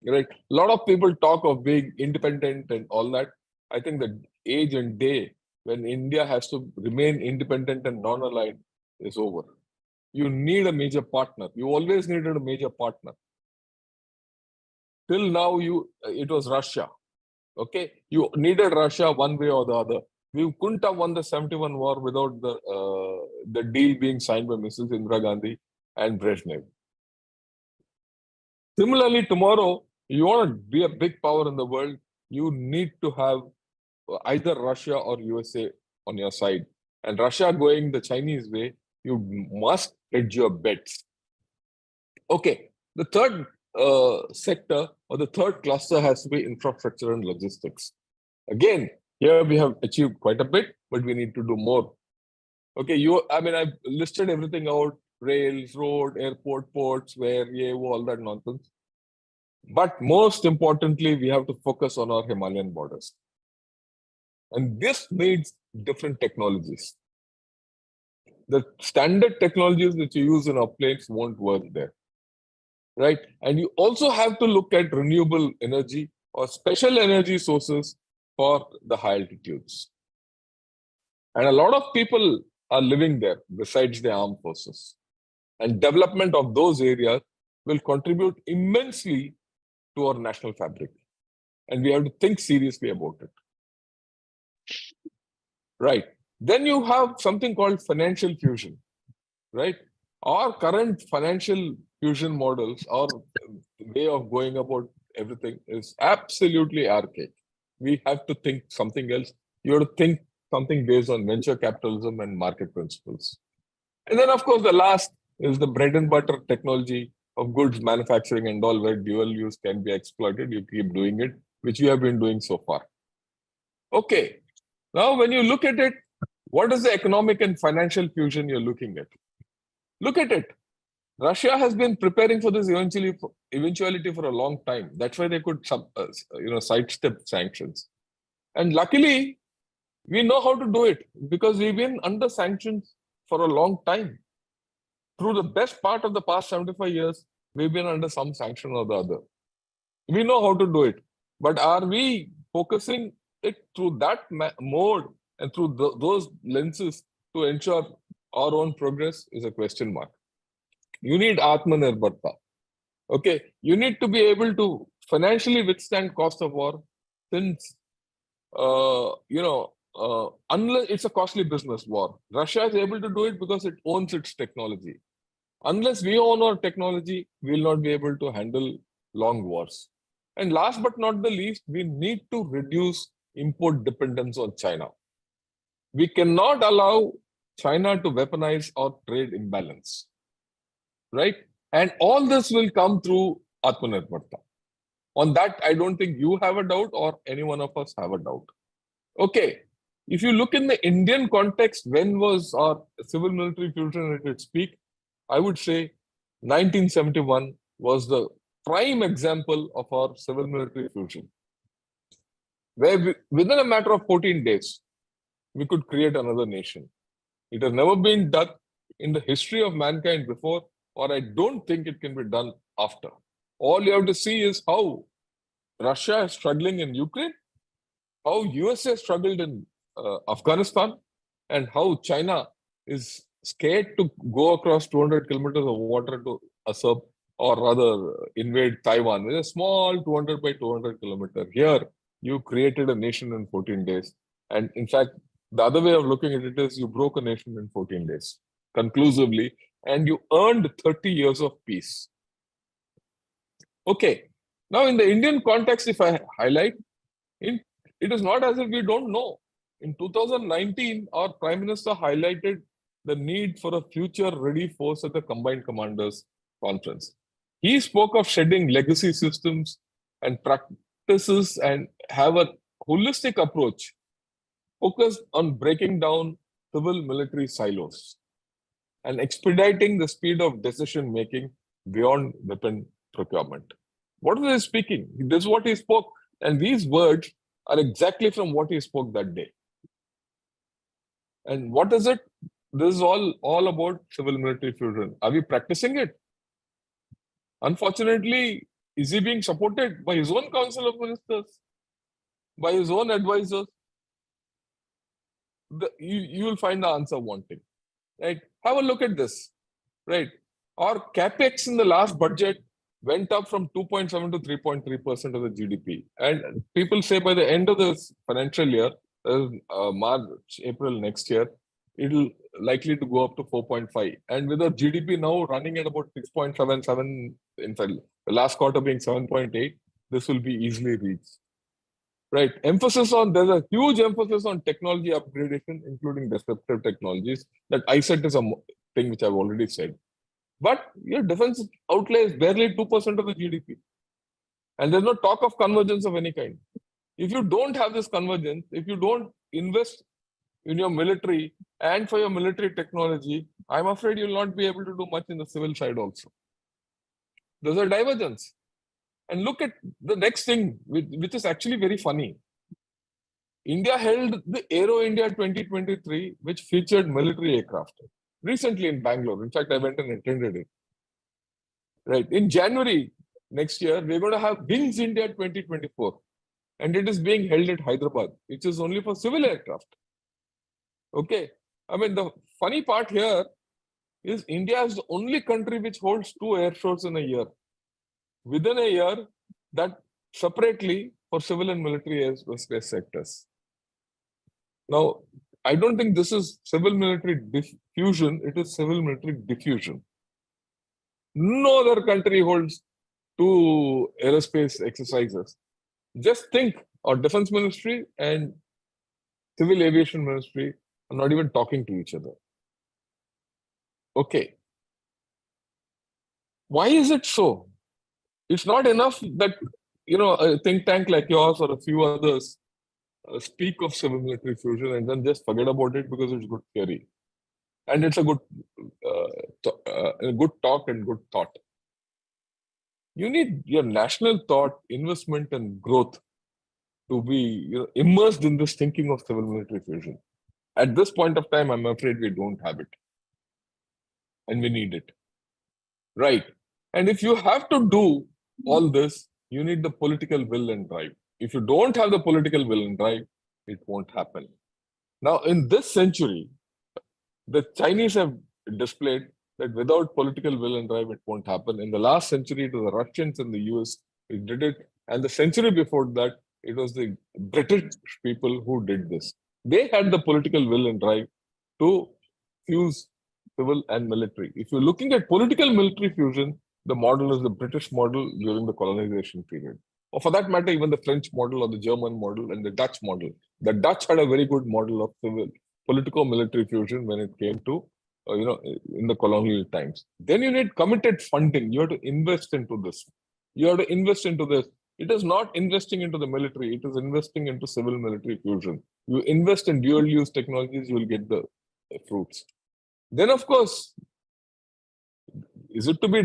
[SPEAKER 3] Right? A lot of people talk of being independent and all that. I think the age and day when India has to remain independent and non-aligned is over. You need a major partner. You always needed a major partner. Till now, it was Russia. Okay, you needed Russia one way or the other. We couldn't have won the 71 war without the deal being signed by Mrs. Indira Gandhi and Brezhnev. Similarly, tomorrow, you want to be a big power in the world, you need to have either Russia or USA on your side. And Russia going the Chinese way, you must hedge your bets. Okay, the third sector or the third cluster has to be infrastructure and logistics. Again, here we have achieved quite a bit, but we need to do more. Okay, I've listed everything out: rails, road, airport, ports, where, all that nonsense. But most importantly, we have to focus on our Himalayan borders. And this needs different technologies. The standard technologies that you use in our planes won't work there. Right? And you also have to look at renewable energy or special energy sources for the high altitudes. And a lot of people are living there besides the armed forces. And development of those areas will contribute immensely to our national fabric. And we have to think seriously about it. Right. Then you have something called financial fusion. Right? Our current financial fusion models, our way of going about everything is absolutely archaic. We have to think something else. You have to think something based on venture capitalism and market principles. And then, of course, the last is the bread and butter technology of goods manufacturing and all, where dual use can be exploited. You keep doing it, which we have been doing so far. Okay. Now, when you look at it, what is the economic and financial fusion you're looking at? Look at it. Russia has been preparing for this eventuality for a long time. That's why they could sidestep sanctions. And luckily, we know how to do it because we've been under sanctions for a long time. Through the best part of the past 75 years, we've been under some sanction or the other. We know how to do it. But are we focusing it through that mode and through those lenses to ensure our own progress is a question mark. You need Atmanirbharta. Okay, you need to be able to financially withstand cost of war, since unless it's a costly business war. Russia is able to do it because it owns its technology. Unless we own our technology, we will not be able to handle long wars. And last but not the least, we need to reduce import dependence on China. We cannot allow China to weaponize our trade imbalance, right? And all this will come through Atmanirbharta. On that, I don't think you have a doubt or any one of us have a doubt. Okay, if you look in the Indian context, when was our civil military fusion at its peak? I would say 1971 was the prime example of our civil military fusion, where within a matter of 14 days, we could create another nation. It has never been done in the history of mankind before, or I don't think it can be done after. All you have to see is how Russia is struggling in Ukraine, how USA struggled in Afghanistan, and how China is scared to go across 200 kilometers of water to usurp or rather invade Taiwan. It's a small 200 by 200 kilometer. Here, you created a nation in 14 days. And in fact, the other way of looking at it is you broke a nation in 14 days, conclusively, and you earned 30 years of peace. Okay, now in the Indian context, if I highlight, it is not as if we don't know. In 2019, our Prime Minister highlighted the need for a future-ready force at the Combined Commanders Conference. He spoke of shedding legacy systems and practices and have a holistic approach focused on breaking down civil military silos and expediting the speed of decision making beyond weapon procurement. What was he speaking? This is what he spoke. And these words are exactly from what he spoke that day. And what is it? This is all about civil military fusion. Are we practicing it? Unfortunately, is he being supported by his own council of ministers, by his own advisors? You will find the answer wanting. Right? Have a look at this. Right? Our capex in the last budget went up from 2.7 to 3.3% of the GDP. And people say by the end of this financial year, March, April next year, it'll likely to go up to 4.5. And with our GDP now running at about 6.77, in fact, the last quarter being 7.8, this will be easily reached. Right. There's a huge emphasis on technology upgradation, including disruptive technologies. That ISET is a thing which I've already said. But your defense outlay is barely 2% of the GDP. And there's no talk of convergence of any kind. If you don't have this convergence, if you don't invest in your military and for your military technology, I'm afraid you'll not be able to do much in the civil side also. There's a divergence. And look at the next thing, which is actually very funny. India held the Aero India 2023, which featured military aircraft recently in Bangalore. In fact, I went and attended it. Right. In January next year, we're going to have Wings India 2024. And it is being held at Hyderabad, which is only for civil aircraft. Okay. I mean, the funny part here is India is the only country which holds 2 air shows in a year. Within a year, that separately for civil and military airspace sectors. Now, I don't think this is civil military diffusion, it is civil military diffusion. No other country holds 2 aerospace exercises. Just think, our defense ministry and civil aviation ministry are not even talking to each other. Okay. Why is it so? It's not enough that, a think tank like yours or a few others speak of civil military fusion and then just forget about it because it's good theory. And it's a good talk and good thought. You need your national thought, investment and growth to be immersed in this thinking of civil military fusion. At this point of time, I'm afraid we don't have it. And we need it. Right. And if you have to do all this, you need the political will and drive. If you don't have the political will and drive, it won't happen. Now, in this century, the Chinese have displayed that without political will and drive, it won't happen. In the last century, it was the Russians and the US who did it. And the century before that, it was the British people who did this. They had the political will and drive to fuse civil and military. If you're looking at political military fusion, the model is the British model during the colonization period. Or for that matter, even the French model or the German model and the Dutch model. The Dutch had a very good model of civil political military fusion when it came to, in the colonial times. Then you need committed funding. You have to invest into this. You have to invest into this. It is not investing into the military. It is investing into civil military fusion. You invest in dual use technologies, you will get the fruits. Then, of course, is it to be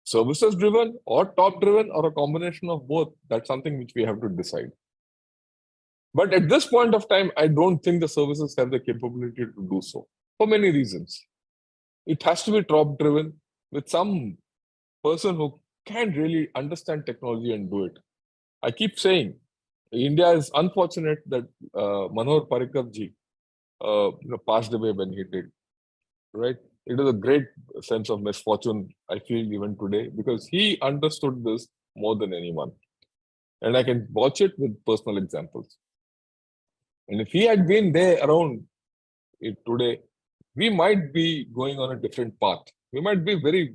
[SPEAKER 3] services driven or top driven or a combination of both? That's something which we have to decide. But at this point of time, I don't think the services have the capability to do so for many reasons. It has to be top driven with some person who can really understand technology and do it. I keep saying India is unfortunate that Manohar Parrikar ji passed away when he did. Right? It is a great sense of misfortune, I feel, even today, because he understood this more than anyone. And I can watch it with personal examples. And if he had been there around it today, we might be going on a different path. We might be very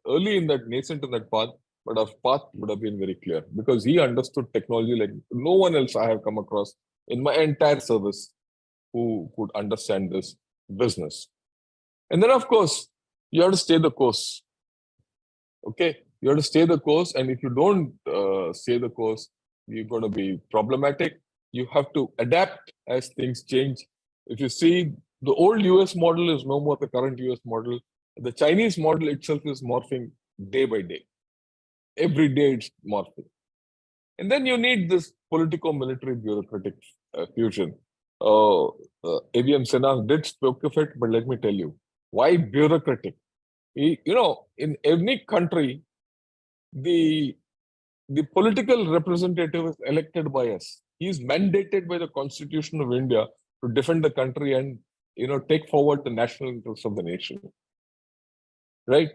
[SPEAKER 3] early in that, nascent in that path, but our path would have been very clear because he understood technology like no one else I have come across in my entire service who could understand this business. And then, of course, you have to stay the course. Okay, you have to stay the course, and if you don't stay the course, you're going to be problematic. You have to adapt as things change. If you see, the old US model is no more the current US model. The Chinese model itself is morphing day by day. Every day it's morphing. And then you need this politico-military bureaucratic fusion. AVM Sinha did spoke of it, but let me tell you, why bureaucratic? In any country, the political representative is elected by us. He is mandated by the Constitution of India to defend the country and take forward the national interests of the nation. Right?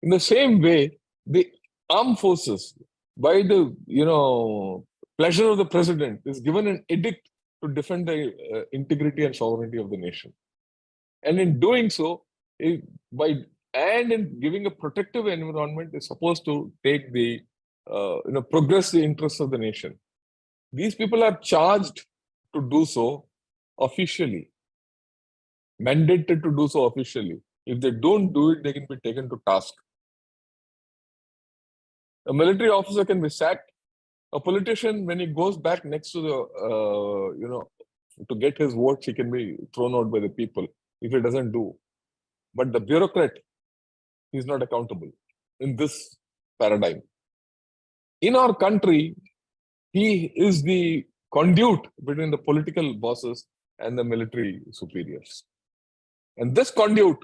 [SPEAKER 3] In the same way, the armed forces, by the pleasure of the president, is given an edict to defend the integrity and sovereignty of the nation. And in doing so, in giving a protective environment, is supposed to take the progress the interests of the nation. These people are charged to do so officially, mandated to do so officially. If they don't do it, they can be taken to task. A military officer can be sacked. A politician, when he goes back next to the, to get his votes, he can be thrown out by the people if he doesn't do. But the bureaucrat, he's not accountable in this paradigm. In our country, he is the conduit between the political bosses and the military superiors. And this conduit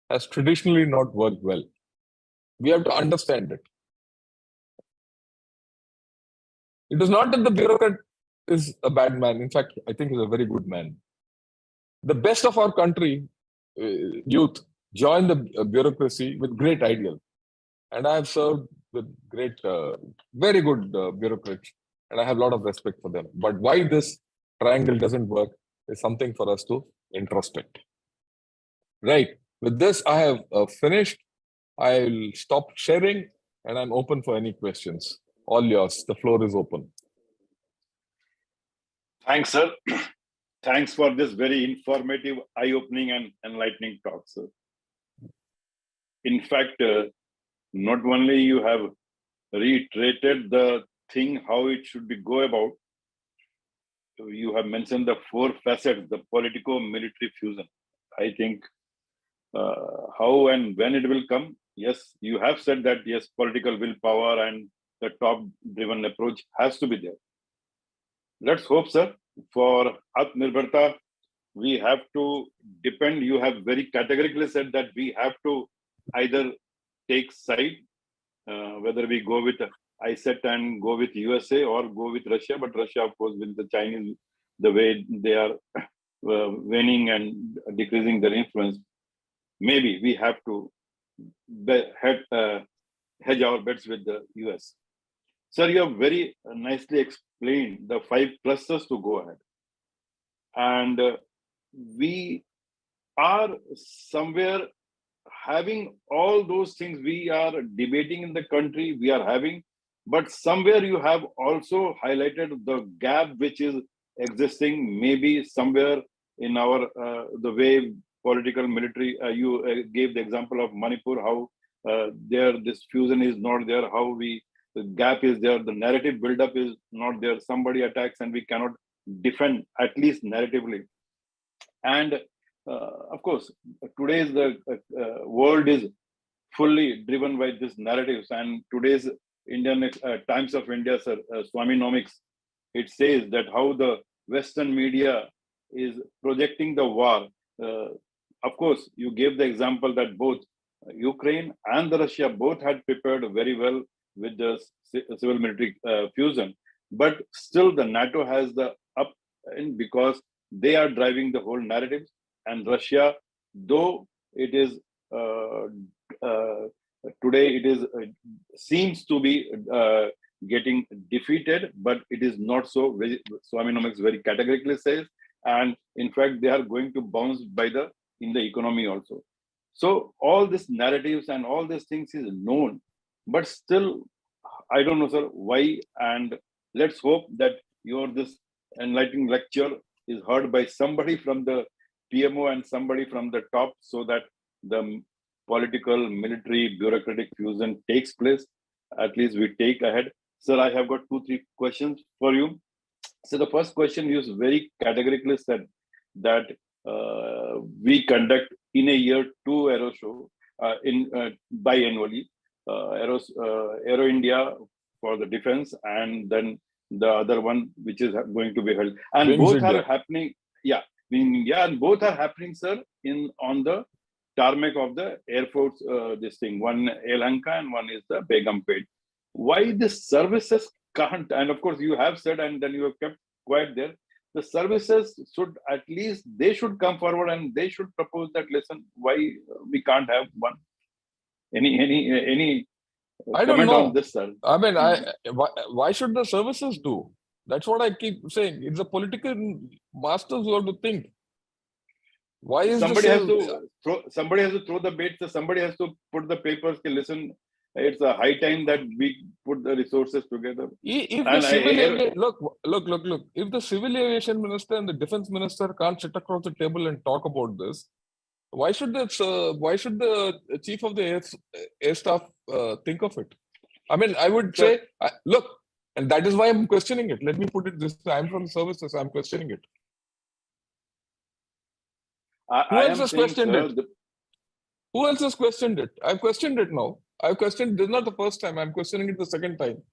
[SPEAKER 3] has traditionally not worked well. We have to understand it. It is not that the bureaucrat is a bad man. In fact, I think he's a very good man. The best of our country, youth, join the bureaucracy with great ideals. And I have served with great, very good bureaucrats, and I have a lot of respect for them. But why this triangle doesn't work is something for us to introspect. Right. With this, I have finished. I'll stop sharing, and I'm open for any questions. All yours. The floor is open.
[SPEAKER 2] Thanks, sir. Thanks for this very informative, eye-opening and enlightening talk, sir. In fact, not only you have reiterated the thing, how it should be go about, you have mentioned the four facets, the politico-military fusion. I think how and when it will come, yes, you have said that, yes, political willpower and the top-driven approach has to be there. Let's hope, sir, for Atmanirbharta, we have to depend. You have very categorically said that we have to either take side, whether we go with ISET and go with USA or go with Russia. But Russia, of course, with the Chinese, the way they are waning and decreasing their influence, maybe we have to hedge our bets with the US. Sir, you have very nicely explained the 5 clusters to go ahead. and we are somewhere having all those things we are debating in the country, we are having, but somewhere you have also highlighted the gap which is existing, maybe somewhere in our the way political military. You gave the example of Manipur, how there this fusion is not there, how we the gap is there, the narrative buildup is not there. Somebody attacks and we cannot defend at least narratively. And of course, today's the world is fully driven by these narratives. And today's Indian Times of India, sir, Swaminomics, it says that how the Western media is projecting the war. Uh, of course, you gave the example that both Ukraine and the Russia both had prepared very well with the civil military fusion, but still the NATO has the up in because they are driving the whole narrative, and Russia, though it is uh, uh, today it is seems to be getting defeated, but it is not so. Swaminomics very categorically says, and in fact, they are going to bounce by the in the economy also. So all these narratives and all these things is known, but still, I don't know, sir, why. And let's hope that your this enlightening lecture is heard by somebody from the PMO and somebody from the top, so that the political, military, bureaucratic fusion takes place. At least we take ahead. Sir, I have got 2, 3 questions for you. So the first question, you very categorically said that we conduct in a year 2 aero show in biannually, Aero India for the defense, and then the other one which is going to be held, and
[SPEAKER 3] Wings
[SPEAKER 2] both are
[SPEAKER 3] India.
[SPEAKER 2] happening. Yeah, in India, and both are happening, sir, in on the tarmac of the Air Force. This thing, one Yelahanka and one is the Begumpet. Why the services can't? And of course, you have said, and then you have kept quiet there. The services should at least they should come forward and they should propose that. Listen, why we can't have one? Any
[SPEAKER 3] I don't
[SPEAKER 2] comment on
[SPEAKER 3] know.
[SPEAKER 2] this, sir?
[SPEAKER 3] I mean, why should the services do? That's what I keep saying. It's the political masters who have to think. Why is
[SPEAKER 2] Somebody has
[SPEAKER 3] this?
[SPEAKER 2] to throw the bait. So somebody has to put the papers. Listen, it's a high time that we put the resources together.
[SPEAKER 3] If the
[SPEAKER 2] And
[SPEAKER 3] civil aviation, look. If the civil aviation minister and the defense minister can't sit across the table and talk about this, why should the chief of the air staff think of it? I mean, I would say, look, and that is why I'm questioning it. Let me put it this way: I'm from services. I'm questioning it. Who
[SPEAKER 2] I
[SPEAKER 3] else
[SPEAKER 2] am
[SPEAKER 3] has
[SPEAKER 2] saying,
[SPEAKER 3] questioned
[SPEAKER 2] sir,
[SPEAKER 3] it? Who else has questioned it? I've questioned it now. I've questioned. This is not the first time. I'm questioning it the second time.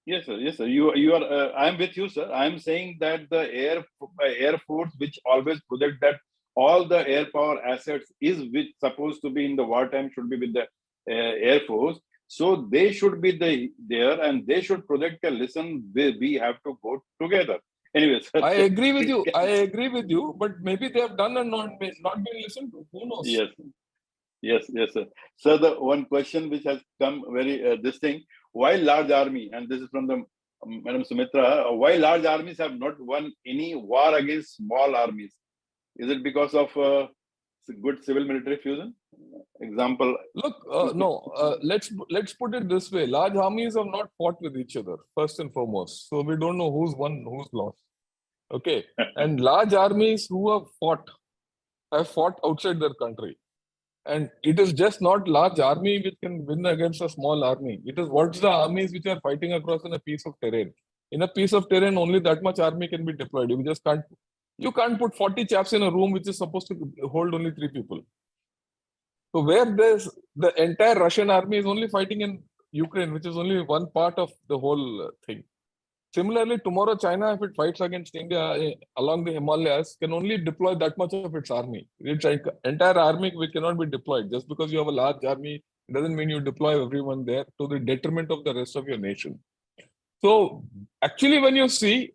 [SPEAKER 2] yes, sir. Yes, sir. You are. I am with you, sir. I am saying that the Air Force, which always project that all the air power assets is which supposed to be in the wartime should be with the Air Force. So they should be there, and they should project a listen. We have to go together. Anyway, sir.
[SPEAKER 3] I agree with you. But maybe they have done and not been listened to. Who knows?
[SPEAKER 2] Yes, sir. So the one question which has come very this thing: why large army? And this is from the Madam Sumitra. Why large armies have not won any war against small armies? Is it because of good civil military fusion? Example.
[SPEAKER 3] Look, no. Let's put it this way: large armies have not fought with each other first and foremost, so we don't know who's won, who's lost. Okay, and large armies who have fought outside their country. And it is just not large army which can win against a small army. It is what's the armies which are fighting across in a piece of terrain. In a piece of terrain, only that much army can be deployed. You can't put 40 chaps in a room which is supposed to hold only 3 people. So where there's the entire Russian army is only fighting in Ukraine, which is only one part of the whole thing. Similarly, tomorrow China, if it fights against India along the Himalayas, can only deploy that much of its army. Its entire army cannot be deployed. Just because you have a large army, it doesn't mean you deploy everyone there to the detriment of the rest of your nation. So actually, when you see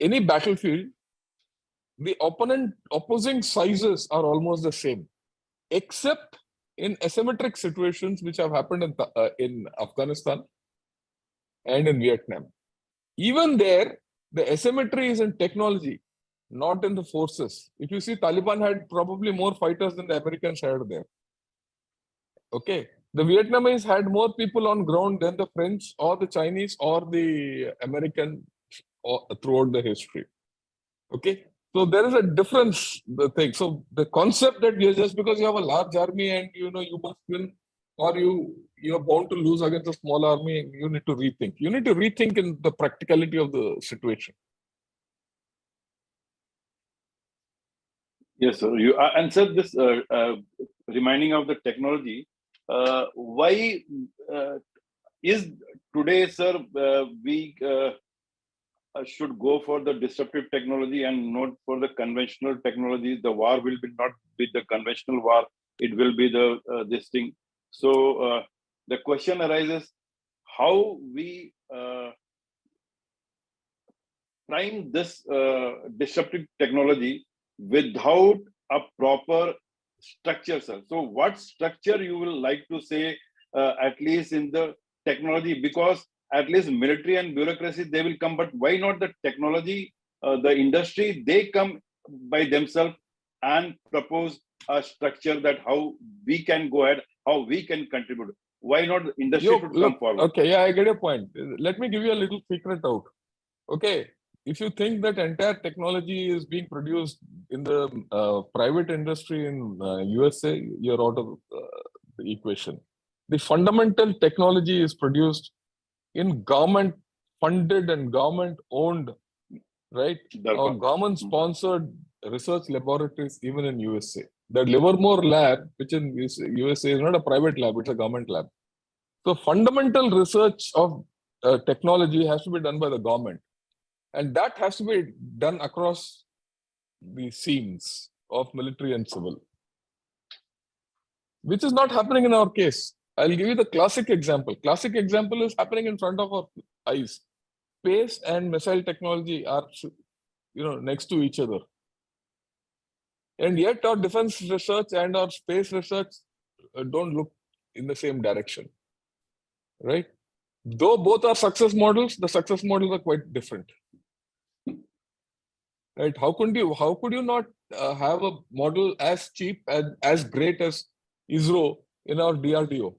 [SPEAKER 3] any battlefield, the opposing sizes are almost the same, except in asymmetric situations which have happened in Afghanistan and in Vietnam. Even there, the asymmetry is in technology. not in the forces. If you see, Taliban had probably more fighters than the Americans had there. Okay. The Vietnamese had more people on ground than the French or the Chinese or the American throughout the history. Okay. So there is a difference, the thing. So the concept that just because you have a large army and you must win, or you're bound to lose against a small army, you need to rethink. You need to rethink in the practicality of the situation.
[SPEAKER 2] Yes, sir. You and sir, this reminding of the technology. Why is today, sir, we should go for the disruptive technology and not for the conventional technology? The war will be not be the conventional war; it will be the this thing. So the question arises: how we prime this disruptive technology without a proper structure, sir? So what structure you will like to say, at least in the technology? Because at least military and bureaucracy, they will come, but why not the technology, the industry, they come by themselves and propose a structure that how we can go ahead, how we can contribute. Why not the industry should come forward?
[SPEAKER 3] Okay, yeah, I get your point. Let me give you a little secret out. Okay, if you think that entire technology is being produced in the private industry in USA, you're out of the equation. The fundamental technology is produced in government funded and government owned, right? Or government sponsored research laboratories, even in USA. The Livermore lab, which in USA is not a private lab, it's a government lab. So fundamental research of technology has to be done by the government. And that has to be done across the seams of military and civil, which is not happening in our case. I'll give you the classic example. Classic example is happening in front of our eyes. Space and missile technology are, next to each other. And yet our defense research and our space research don't look in the same direction, right? Though both are success models, the success models are quite different. Right? How could you not have a model as cheap and as great as ISRO in our DRDO?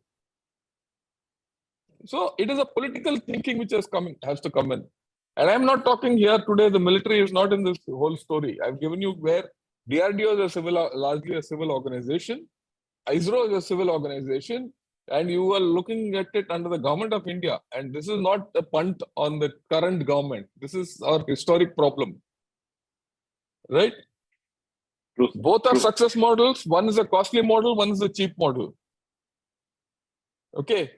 [SPEAKER 3] So it is a political thinking which has to come in. And I'm not talking here today, the military is not in this whole story. I've given you where DRDO is largely a civil organization, ISRO is a civil organization, and you are looking at it under the government of India. And this is not a punt on the current government. This is our historic problem. Right?
[SPEAKER 2] True.
[SPEAKER 3] Both are success models. One is a costly model, one is a cheap model. Okay.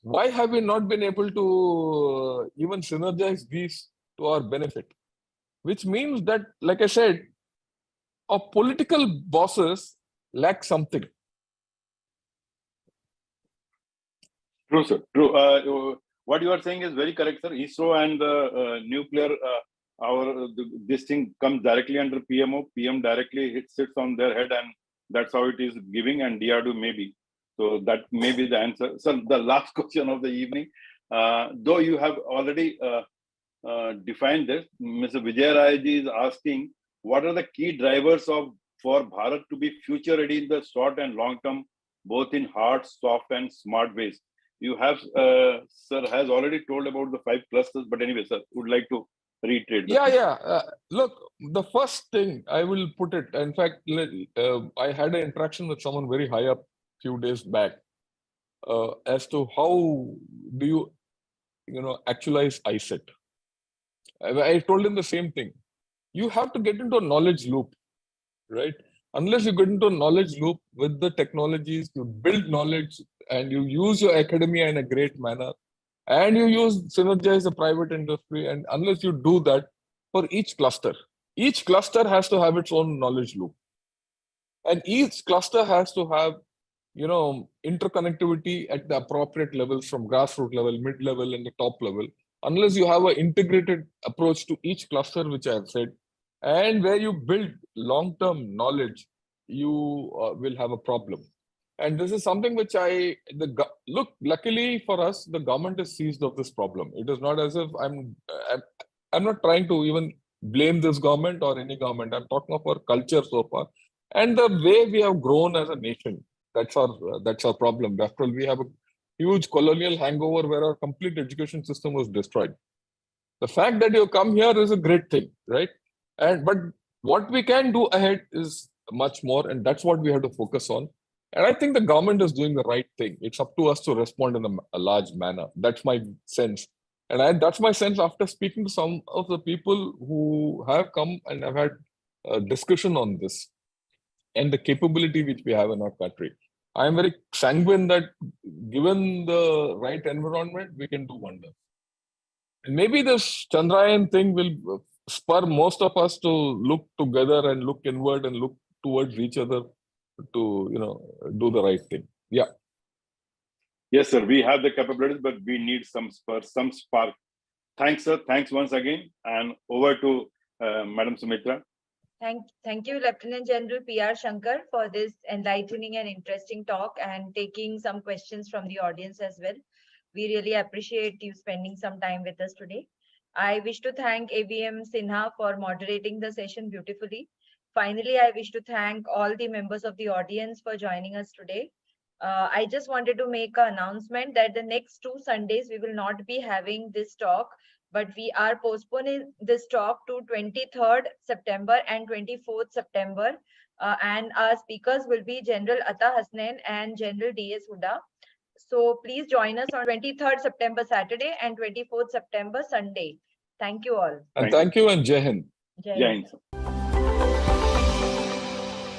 [SPEAKER 3] Why have we not been able to even synergize these to our benefit? Which means that, like I said, our political bosses lack something.
[SPEAKER 2] True, sir. True. What you are saying is very correct, sir. ISRO and nuclear, this thing comes directly under PMO. PM directly sits on their head, and that's how it is giving. And DRDO maybe. So that may be the answer. So the last question of the evening, though you have already defined this, Mr. Vijay Rayaji is asking, what are the key drivers for Bharat to be future ready in the short and long term, both in hard, soft, and smart ways? You have, sir, has already told about the 5 clusters, but anyway, sir, would like to reiterate.
[SPEAKER 3] Look, the first thing I will put it, in fact, I had an interaction with someone very high up few days back as to how do you actualize ISET. I told him the same thing. You have to get into a knowledge loop, right? Unless you get into a knowledge loop with the technologies, you build knowledge and you use your academia in a great manner, and you synergize the private industry. And unless you do that for each cluster has to have its own knowledge loop. And each cluster has to have, interconnectivity at the appropriate levels from grassroots level, mid-level, and the top level. Unless you have an integrated approach to each cluster, which I have said, and where you build long-term knowledge, you will have a problem. And this is something which luckily for us, the government is seized of this problem. It is not as if I'm not trying to even blame this government or any government. I'm talking of our culture so far and the way we have grown as a nation. That's our problem. After all, we have a huge colonial hangover where our complete education system was destroyed. The fact that you come here is a great thing, right? But what we can do ahead is much more, and that's what we have to focus on. And I think the government is doing the right thing. It's up to us to respond in a large manner. That's my sense. And that's my sense after speaking to some of the people who have come and have had a discussion on this and the capability which we have in our country. I am very sanguine that given the right environment, we can do wonders. And maybe this Chandrayaan thing will spur most of us to look together and look inward and look towards each other to, do the right thing. Yeah.
[SPEAKER 2] Yes, sir. We have the capabilities, but we need some spur, some spark. Thanks, sir. Thanks once again. And over to Madam Sumitra.
[SPEAKER 1] Thank you, Lieutenant General P.R. Shankar, for this enlightening and interesting talk and taking some questions from the audience as well. We really appreciate you spending some time with us today. I wish to thank AVM Sinha for moderating the session beautifully. Finally, I wish to thank all the members of the audience for joining us today. I just wanted to make an announcement that the next 2 Sundays, we will not be having this talk, but we are postponing this talk to 23rd September and 24th September. And our speakers will be General Atta Hasnain and General D.S. Huda. So please join us on 23rd September Saturday and 24th September Sunday. Thank you all.
[SPEAKER 3] And thank you and Jai Hind.
[SPEAKER 1] Jai
[SPEAKER 2] Jai
[SPEAKER 1] Hind.
[SPEAKER 2] Hind, sir.